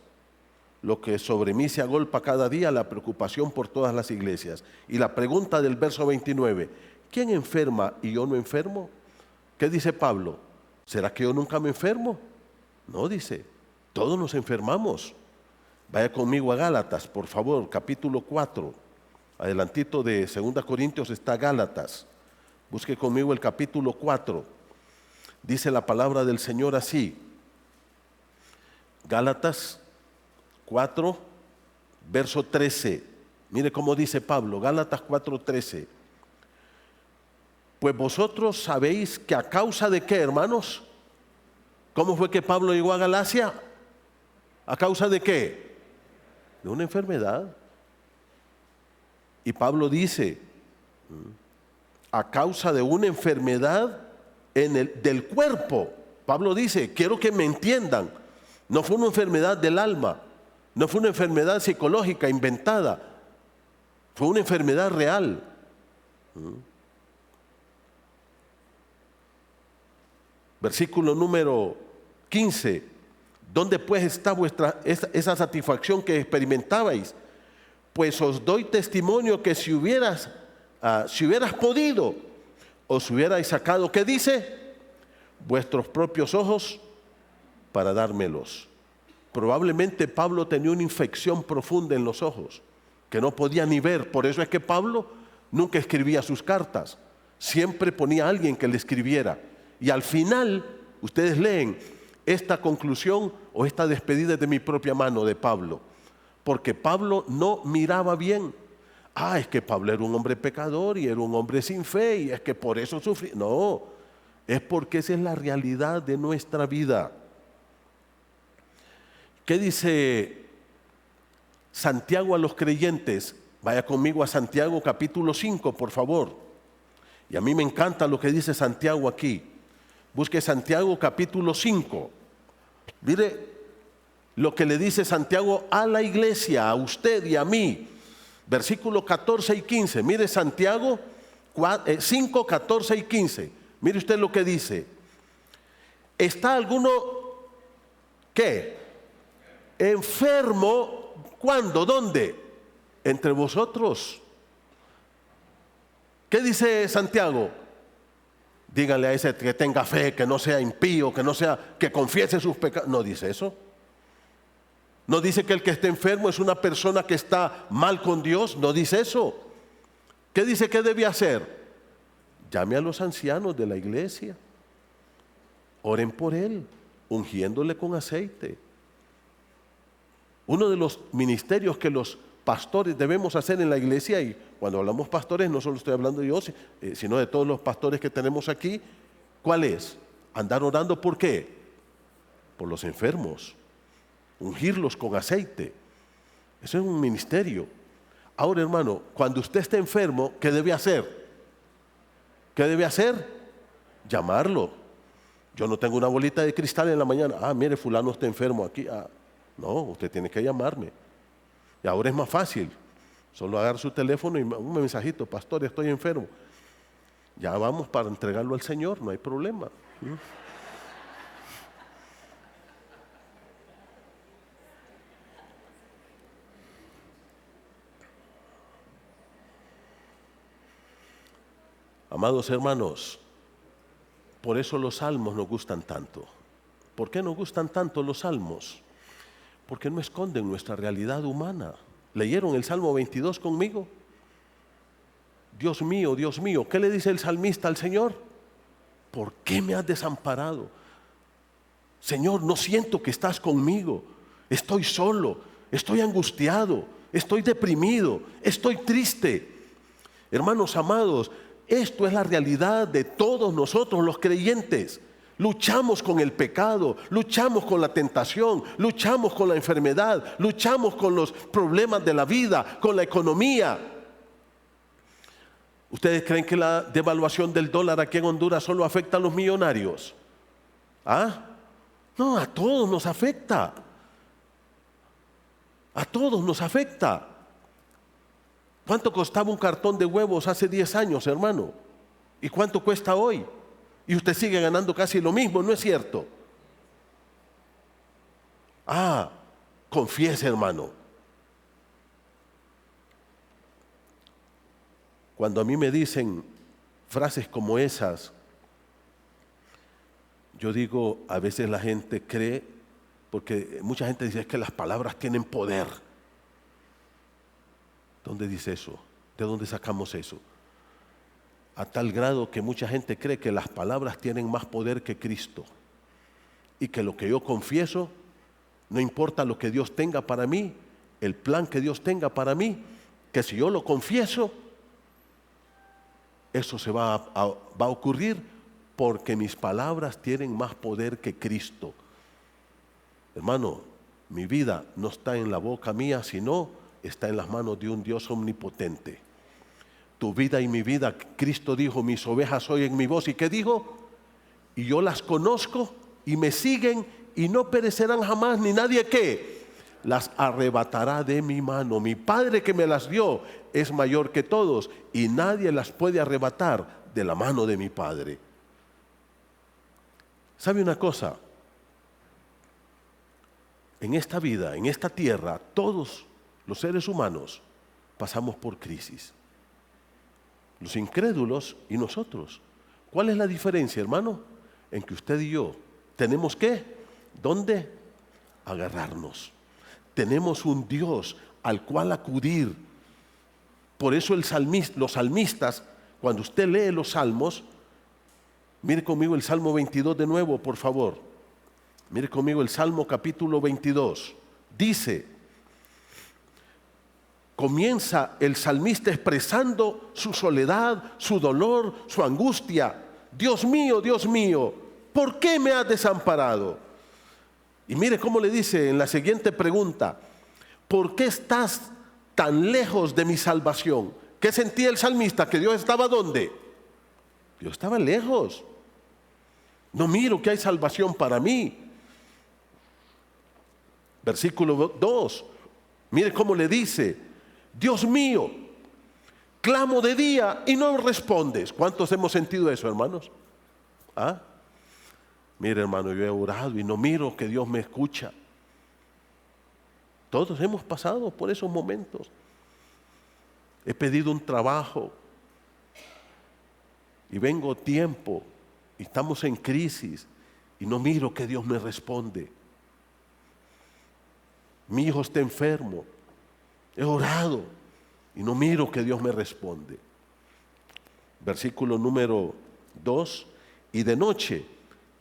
Speaker 1: lo que sobre mí se agolpa cada día, la preocupación por todas las iglesias. Y la pregunta del verso 29, ¿quién enferma y yo no enfermo? ¿Qué dice Pablo? ¿Será que yo nunca me enfermo? No, dice, todos nos enfermamos. Vaya conmigo a Gálatas, por favor, capítulo 4. Adelantito de 2 Corintios está Gálatas. Busque conmigo el capítulo 4. Dice la palabra del Señor así. Gálatas 4, verso 13. Mire cómo dice Pablo, Gálatas 4:13. Pues vosotros sabéis que a causa de qué, hermanos. ¿Cómo fue que Pablo llegó a Galacia? ¿A causa de qué? De una enfermedad. Y Pablo dice, a causa de una enfermedad del cuerpo. Pablo dice, quiero que me entiendan. No fue una enfermedad del alma, no fue una enfermedad psicológica inventada, fue una enfermedad real. Versículo número 15. ¿Dónde pues está esa satisfacción que experimentabais? Pues os doy testimonio que si hubieras si hubieras podido, os hubierais sacado, ¿qué dice? Vuestros propios ojos para dármelos. Probablemente Pablo tenía una infección profunda en los ojos, que no podía ni ver. Por eso es que Pablo nunca escribía sus cartas. Siempre ponía a alguien que le escribiera. Y al final, ustedes leen esta conclusión o esta despedida de mi propia mano de Pablo. Porque Pablo no miraba bien. Es que Pablo era un hombre pecador y era un hombre sin fe y es que por eso sufrí. No, es porque esa es la realidad de nuestra vida. ¿Qué dice Santiago a los creyentes? Vaya conmigo a Santiago capítulo 5, por favor. Y a mí me encanta lo que dice Santiago aquí. Busque Santiago capítulo 5. Mire lo que le dice Santiago a la iglesia, a usted y a mí. Versículo 14 y 15. Mire Santiago 5, 14 y 15. Mire usted lo que dice. ¿Está alguno qué? Enfermo, ¿cuándo? ¿Dónde? Entre vosotros. ¿Qué dice Santiago? Díganle a ese que tenga fe, que no sea impío, que confiese sus pecados. No dice eso. No dice que el que esté enfermo es una persona que está mal con Dios. No dice eso. ¿Qué dice que debe hacer? Llame a los ancianos de la iglesia. Oren por él, ungiéndole con aceite. Uno de los ministerios que los pastores debemos hacer en la iglesia, y cuando hablamos pastores no solo estoy hablando de yo, sino de todos los pastores que tenemos aquí, ¿cuál es? Andar orando, ¿por qué? Por los enfermos, ungirlos con aceite. Eso es un ministerio. Ahora, hermano, cuando usted esté enfermo, ¿qué debe hacer? ¿Qué debe hacer? Llamarlo. Yo no tengo una bolita de cristal en la mañana. Mire, fulano está enfermo aquí. No, usted tiene que llamarme. Y ahora es más fácil. Solo agarrar su teléfono y un mensajito: pastor, estoy enfermo. Ya vamos para entregarlo al Señor, no hay problema. Amados hermanos, por eso los salmos nos gustan tanto. ¿Por qué nos gustan tanto los salmos? Porque no esconden nuestra realidad humana. ¿Leyeron el Salmo 22 conmigo? Dios mío, ¿qué le dice el salmista al Señor? ¿Por qué me has desamparado? Señor, no siento que estás conmigo. Estoy solo, estoy angustiado, estoy deprimido, estoy triste. Hermanos amados, esto es la realidad de todos nosotros los creyentes. Luchamos con el pecado, luchamos con la tentación, luchamos con la enfermedad, luchamos con los problemas de la vida, con la economía. ¿Ustedes creen que la devaluación del dólar aquí en Honduras solo afecta a los millonarios? No, a todos nos afecta. A todos nos afecta. ¿Cuánto costaba un cartón de huevos hace 10 años, hermano? ¿Y cuánto cuesta hoy? Y usted sigue ganando casi lo mismo, ¿no es cierto? Confiese, hermano. Cuando a mí me dicen frases como esas, yo digo, a veces la gente cree, porque mucha gente dice, es que las palabras tienen poder. ¿Dónde dice eso? ¿De dónde sacamos eso? A tal grado que mucha gente cree que las palabras tienen más poder que Cristo y que lo que yo confieso, no importa lo que Dios tenga para mí, el plan que Dios tenga para mí, que si yo lo confieso, eso se va a ocurrir porque mis palabras tienen más poder que Cristo. Hermano, mi vida no está en la boca mía, sino está en las manos de un Dios omnipotente. Tu vida y mi vida, Cristo dijo, mis ovejas oyen mi voz. ¿Y qué dijo? Y yo las conozco y me siguen y no perecerán jamás, ni nadie que las arrebatará de mi mano. Mi Padre que me las dio es mayor que todos y nadie las puede arrebatar de la mano de mi Padre. ¿Sabe una cosa? En esta vida, en esta tierra, todos los seres humanos pasamos por crisis. los incrédulos y nosotros. ¿Cuál es la diferencia, hermano? En que usted y yo tenemos que, ¿dónde? Agarrarnos. Tenemos un Dios al cual acudir. Por eso los salmistas, cuando usted lee los salmos, mire conmigo el Salmo 22 de nuevo, por favor. Mire conmigo el Salmo capítulo 22. Dice, comienza el salmista expresando su soledad, su dolor, su angustia. Dios mío, ¿por qué me has desamparado? Y mire cómo le dice en la siguiente pregunta, ¿por qué estás tan lejos de mi salvación? ¿Qué sentía el salmista? ¿Que Dios estaba dónde? Dios estaba lejos. No miro que hay salvación para mí. Versículo 2, mire cómo le dice, Dios mío, clamo de día y no respondes. ¿Cuántos hemos sentido eso, hermanos? ¿Ah? Mire, hermano, yo he orado y no miro que Dios me escucha. Todos hemos pasado por esos momentos. He pedido un trabajo y vengo tiempo y estamos en crisis y no miro que Dios me responde. Mi hijo está enfermo. He orado y no miro que Dios me responde. Versículo número 2, y de noche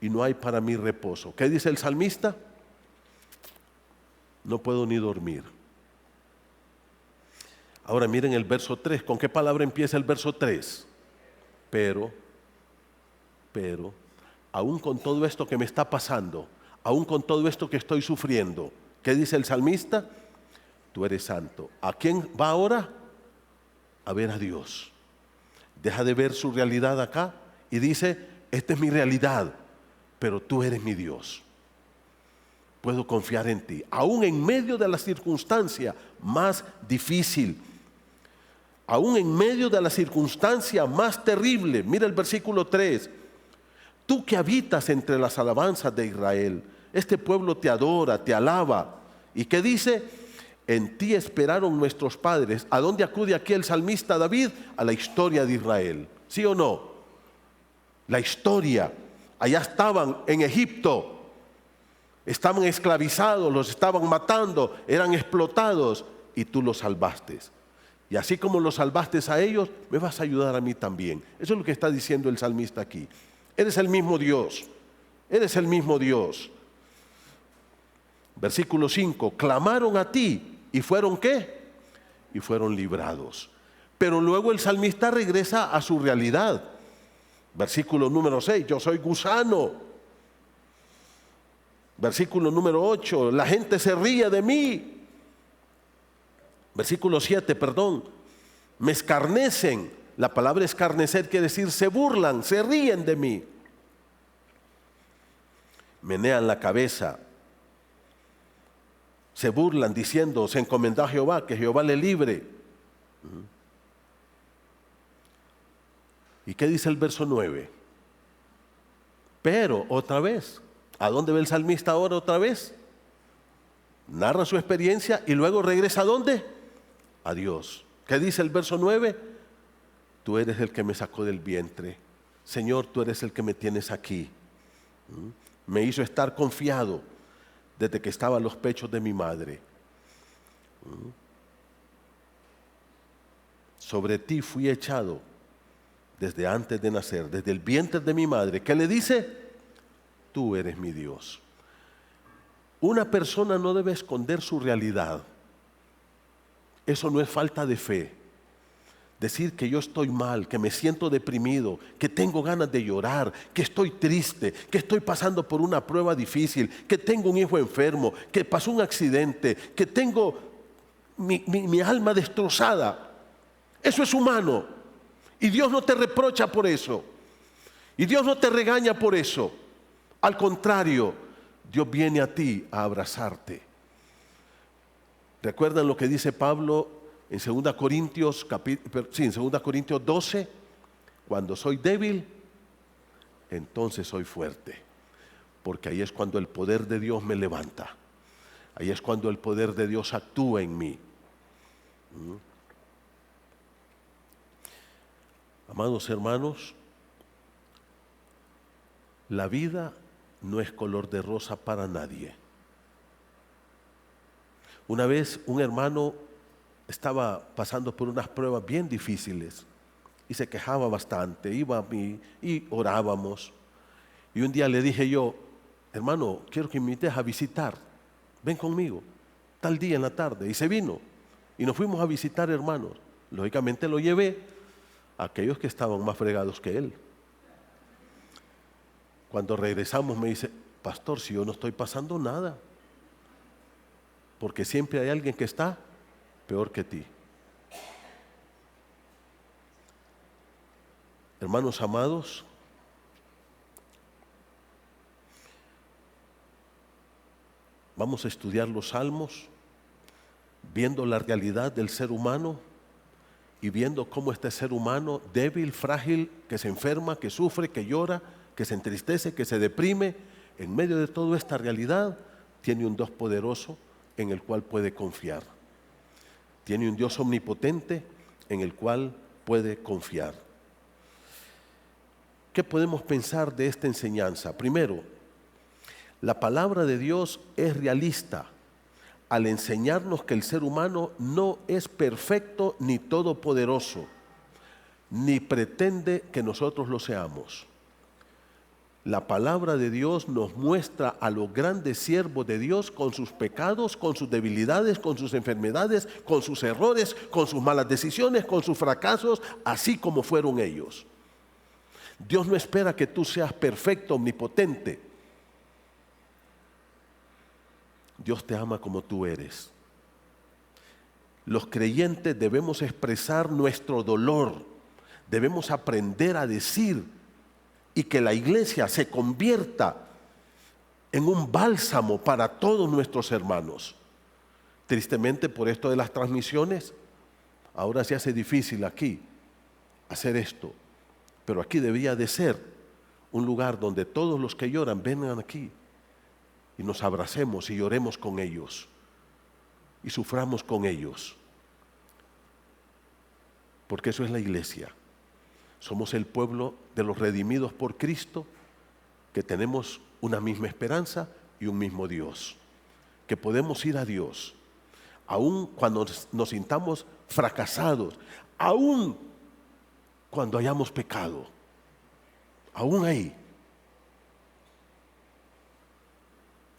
Speaker 1: y no hay para mí reposo. ¿Qué dice el salmista? No puedo ni dormir. Ahora miren el verso 3. ¿Con qué palabra empieza el verso 3? Pero, aún con todo esto que me está pasando, aún con todo esto que estoy sufriendo, ¿qué dice el salmista? Tú eres santo. ¿A quién va ahora? A ver a Dios. Deja de ver su realidad acá y dice, esta es mi realidad, pero tú eres mi Dios. Puedo confiar en ti, aún en medio de la circunstancia más difícil, aún en medio de la circunstancia más terrible. Mira el versículo 3. Tú que habitas entre las alabanzas de Israel, este pueblo te adora, te alaba. ¿Y qué dice? En ti esperaron nuestros padres. ¿A dónde acude aquí el salmista David? A la historia de Israel. ¿Sí o no? La historia. Allá estaban en Egipto. Estaban esclavizados, los estaban matando, eran explotados y tú los salvaste. Y así como los salvaste a ellos, me vas a ayudar a mí también. Eso es lo que está diciendo el salmista aquí. Eres el mismo Dios. Eres el mismo Dios. Versículo 5. Clamaron a ti. ¿Y fueron qué? Y fueron librados. Pero luego el salmista regresa a su realidad. Versículo número 6. Yo soy gusano. Versículo número 8. La gente se ríe de mí. Versículo 7, me escarnecen. La palabra escarnecer quiere decir se burlan, se ríen de mí. Menean la cabeza. Se burlan diciendo, se encomendó a Jehová, que Jehová le libre. ¿Y qué dice el verso 9? Pero otra vez, ¿a dónde va el salmista ahora otra vez? Narra su experiencia y luego regresa ¿a dónde? A Dios. ¿Qué dice el verso 9? Tú eres el que me sacó del vientre. Señor, tú eres el que me tienes aquí. Me hizo estar confiado desde que estaba en los pechos de mi madre. Sobre ti fui echado desde antes de nacer, desde el vientre de mi madre. ¿Qué le dice? Tú eres mi Dios. Una persona no debe esconder su realidad. Eso no es falta de fe. Decir que yo estoy mal, que me siento deprimido, que tengo ganas de llorar, que estoy triste, que estoy pasando por una prueba difícil, que tengo un hijo enfermo, que pasó un accidente, que tengo mi alma destrozada. Eso es humano. Y Dios no te reprocha por eso. Y Dios no te regaña por eso. Al contrario, Dios viene a ti a abrazarte. ¿Recuerdan lo que dice Pablo en 2 Corintios 12? Cuando soy débil, entonces soy fuerte. Porque ahí es cuando el poder de Dios me levanta. Ahí es cuando el poder de Dios actúa en mí. Amados hermanos, la vida no es color de rosa para nadie. Una vez un hermano estaba pasando por unas pruebas bien difíciles y se quejaba bastante, iba a mí y orábamos. Y un día le dije yo, hermano, quiero que me invites a visitar, ven conmigo, tal día en la tarde. Y se vino y nos fuimos a visitar hermanos. Lógicamente lo llevé a aquellos que estaban más fregados que él. Cuando regresamos me dice, pastor, si yo no estoy pasando nada, porque siempre hay alguien que está peor que ti. Hermanos amados, vamos a estudiar los salmos, viendo la realidad del ser humano y viendo cómo este ser humano débil, frágil, que se enferma, que sufre, que llora, que se entristece, que se deprime, en medio de toda esta realidad, tiene un Dios poderoso en el cual puede confiar. Tiene un Dios omnipotente en el cual puede confiar. ¿Qué podemos pensar de esta enseñanza? Primero, la palabra de Dios es realista al enseñarnos que el ser humano no es perfecto ni todopoderoso, ni pretende que nosotros lo seamos. La palabra de Dios nos muestra a los grandes siervos de Dios con sus pecados, con sus debilidades, con sus enfermedades, con sus errores, con sus malas decisiones, con sus fracasos, así como fueron ellos. Dios no espera que tú seas perfecto, omnipotente. Dios te ama como tú eres. Los creyentes debemos expresar nuestro dolor, debemos aprender a decir y que la iglesia se convierta en un bálsamo para todos nuestros hermanos. Tristemente, por esto de las transmisiones, ahora se hace difícil aquí hacer esto, pero aquí debía de ser un lugar donde todos los que lloran vengan aquí y nos abracemos y lloremos con ellos y suframos con ellos, porque eso es la iglesia. Somos el pueblo de los redimidos por Cristo, que tenemos una misma esperanza y un mismo Dios, que podemos ir a Dios, aun cuando nos sintamos fracasados, aun cuando hayamos pecado, aun ahí,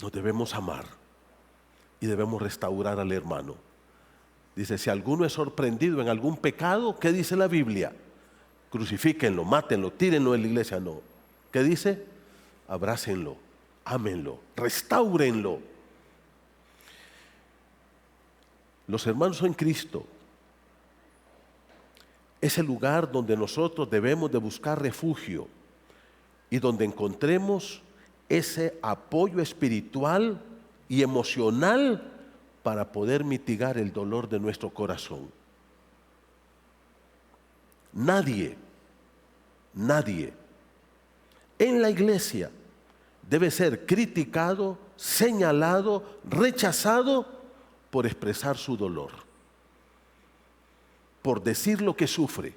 Speaker 1: nos debemos amar y debemos restaurar al hermano. Dice, si alguno es sorprendido en algún pecado, ¿qué dice la Biblia? Crucifíquenlo, mátenlo, tírenlo en la iglesia. No. ¿Qué dice? Abrácenlo, ámenlo, restáurenlo. Los hermanos en Cristo es el lugar donde nosotros debemos de buscar refugio y donde encontremos ese apoyo espiritual y emocional para poder mitigar el dolor de nuestro corazón. Nadie en la iglesia debe ser criticado, señalado, rechazado por expresar su dolor, por decir lo que sufre.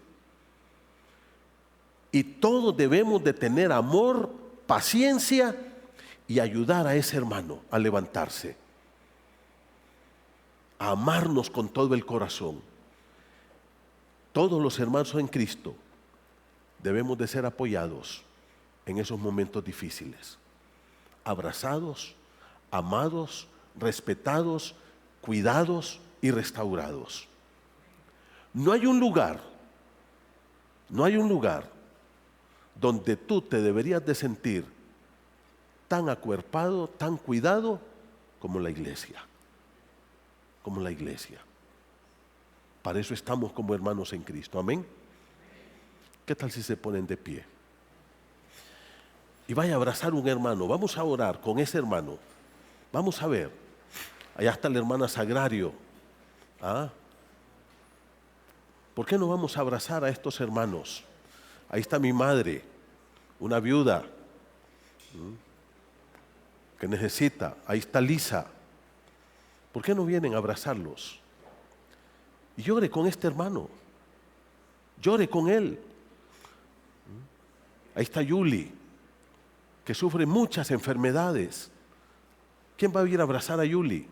Speaker 1: Y todos debemos de tener amor, paciencia y ayudar a ese hermano a levantarse, a amarnos con todo el corazón. Todos los hermanos en Cristo debemos de ser apoyados en esos momentos difíciles, abrazados, amados, respetados, cuidados y restaurados. No hay un lugar donde tú te deberías de sentir tan acuerpado, tan cuidado como la iglesia. Como la iglesia. Para eso estamos como hermanos en Cristo. Amén. ¿Qué tal si se ponen de pie? Y vaya a abrazar un hermano. Vamos a orar con ese hermano. Vamos a ver. Allá está la hermana Sagrario. ¿Por qué no vamos a abrazar a estos hermanos? Ahí está mi madre, una viuda que necesita. Ahí está Lisa. ¿Por qué no vienen a abrazarlos? Y llore con este hermano. Llore con él. Ahí está Yuli, que sufre muchas enfermedades. ¿Quién va a ir a abrazar a Yuli?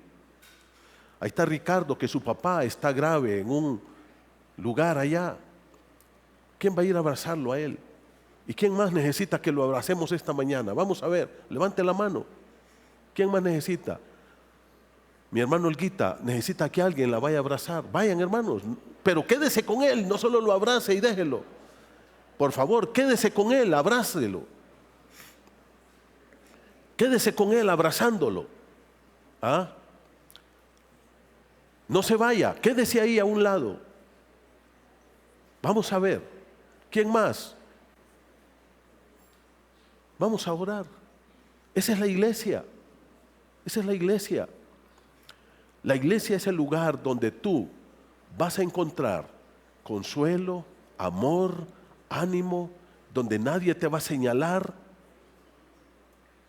Speaker 1: Ahí está Ricardo, que su papá está grave en un lugar allá. ¿Quién va a ir a abrazarlo a él? ¿Y quién más necesita que lo abracemos esta mañana? Vamos a ver, levante la mano. ¿Quién más necesita? Mi hermano Olguita necesita que alguien la vaya a abrazar. Vayan, hermanos, pero quédese con él, no solo lo abrace y déjelo. Por favor, quédese con él, abrácelo. Quédese con él abrazándolo. ¿Ah? No se vaya, quédese ahí a un lado. Vamos a ver, ¿quién más? Vamos a orar. Esa es la iglesia. Esa es la iglesia. La iglesia es el lugar donde tú vas a encontrar consuelo, amor, ánimo, donde nadie te va a señalar.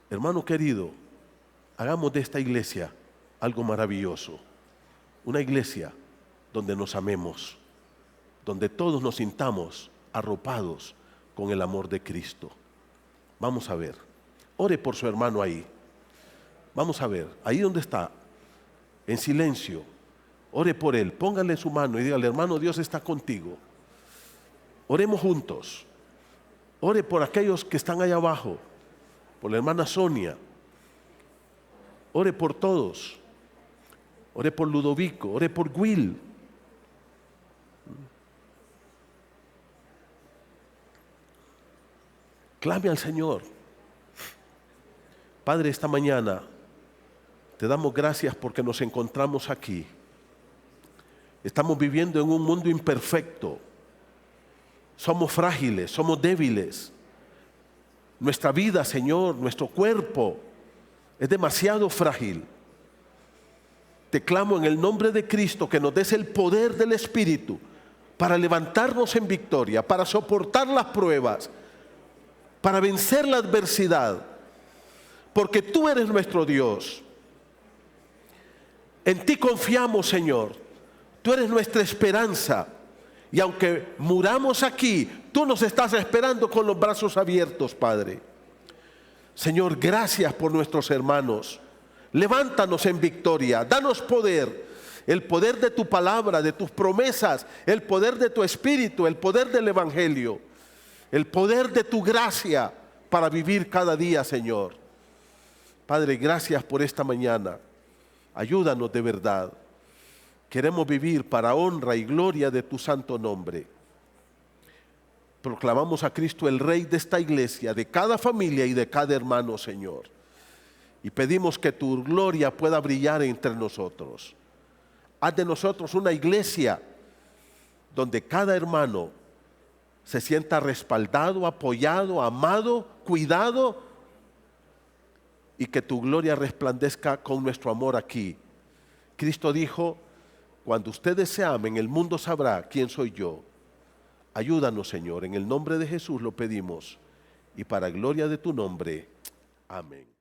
Speaker 1: Hermano querido, hagamos de esta iglesia algo maravilloso. Una iglesia donde nos amemos, donde todos nos sintamos arropados con el amor de Cristo. Vamos a ver. Ore por su hermano ahí. Vamos a ver, ahí donde está, en silencio. Ore por él, póngale su mano y dígale: hermano, Dios está contigo. Oremos juntos. Ore por aquellos que están allá abajo, por la hermana Sonia. Ore por todos. Ore por Ludovico, ore por Will. Clame al Señor. Padre, esta mañana te damos gracias porque nos encontramos aquí. Estamos viviendo en un mundo imperfecto. Somos frágiles, somos débiles. Nuestra vida, Señor, nuestro cuerpo es demasiado frágil. Te clamo en el nombre de Cristo que nos des el poder del Espíritu para levantarnos en victoria, para soportar las pruebas, para vencer la adversidad, porque tú eres nuestro Dios. En ti confiamos, Señor. Tú eres nuestra esperanza. Y aunque muramos aquí, tú nos estás esperando con los brazos abiertos, Padre. Señor, gracias por nuestros hermanos. Levántanos en victoria, danos poder, el poder de tu palabra, de tus promesas, el poder de tu Espíritu, el poder del Evangelio, el poder de tu gracia para vivir cada día, Señor. Padre, gracias por esta mañana. Ayúdanos de verdad. Queremos vivir para honra y gloria de tu santo nombre. Proclamamos a Cristo el Rey de esta iglesia, de cada familia y de cada hermano, Señor. Y pedimos que tu gloria pueda brillar entre nosotros. Haz de nosotros una iglesia donde cada hermano se sienta respaldado, apoyado, amado, cuidado, y que tu gloria resplandezca con nuestro amor aquí. Cristo dijo: cuando ustedes se amen, el mundo sabrá quién soy yo. Ayúdanos, Señor, en el nombre de Jesús lo pedimos, y para gloria de tu nombre. Amén.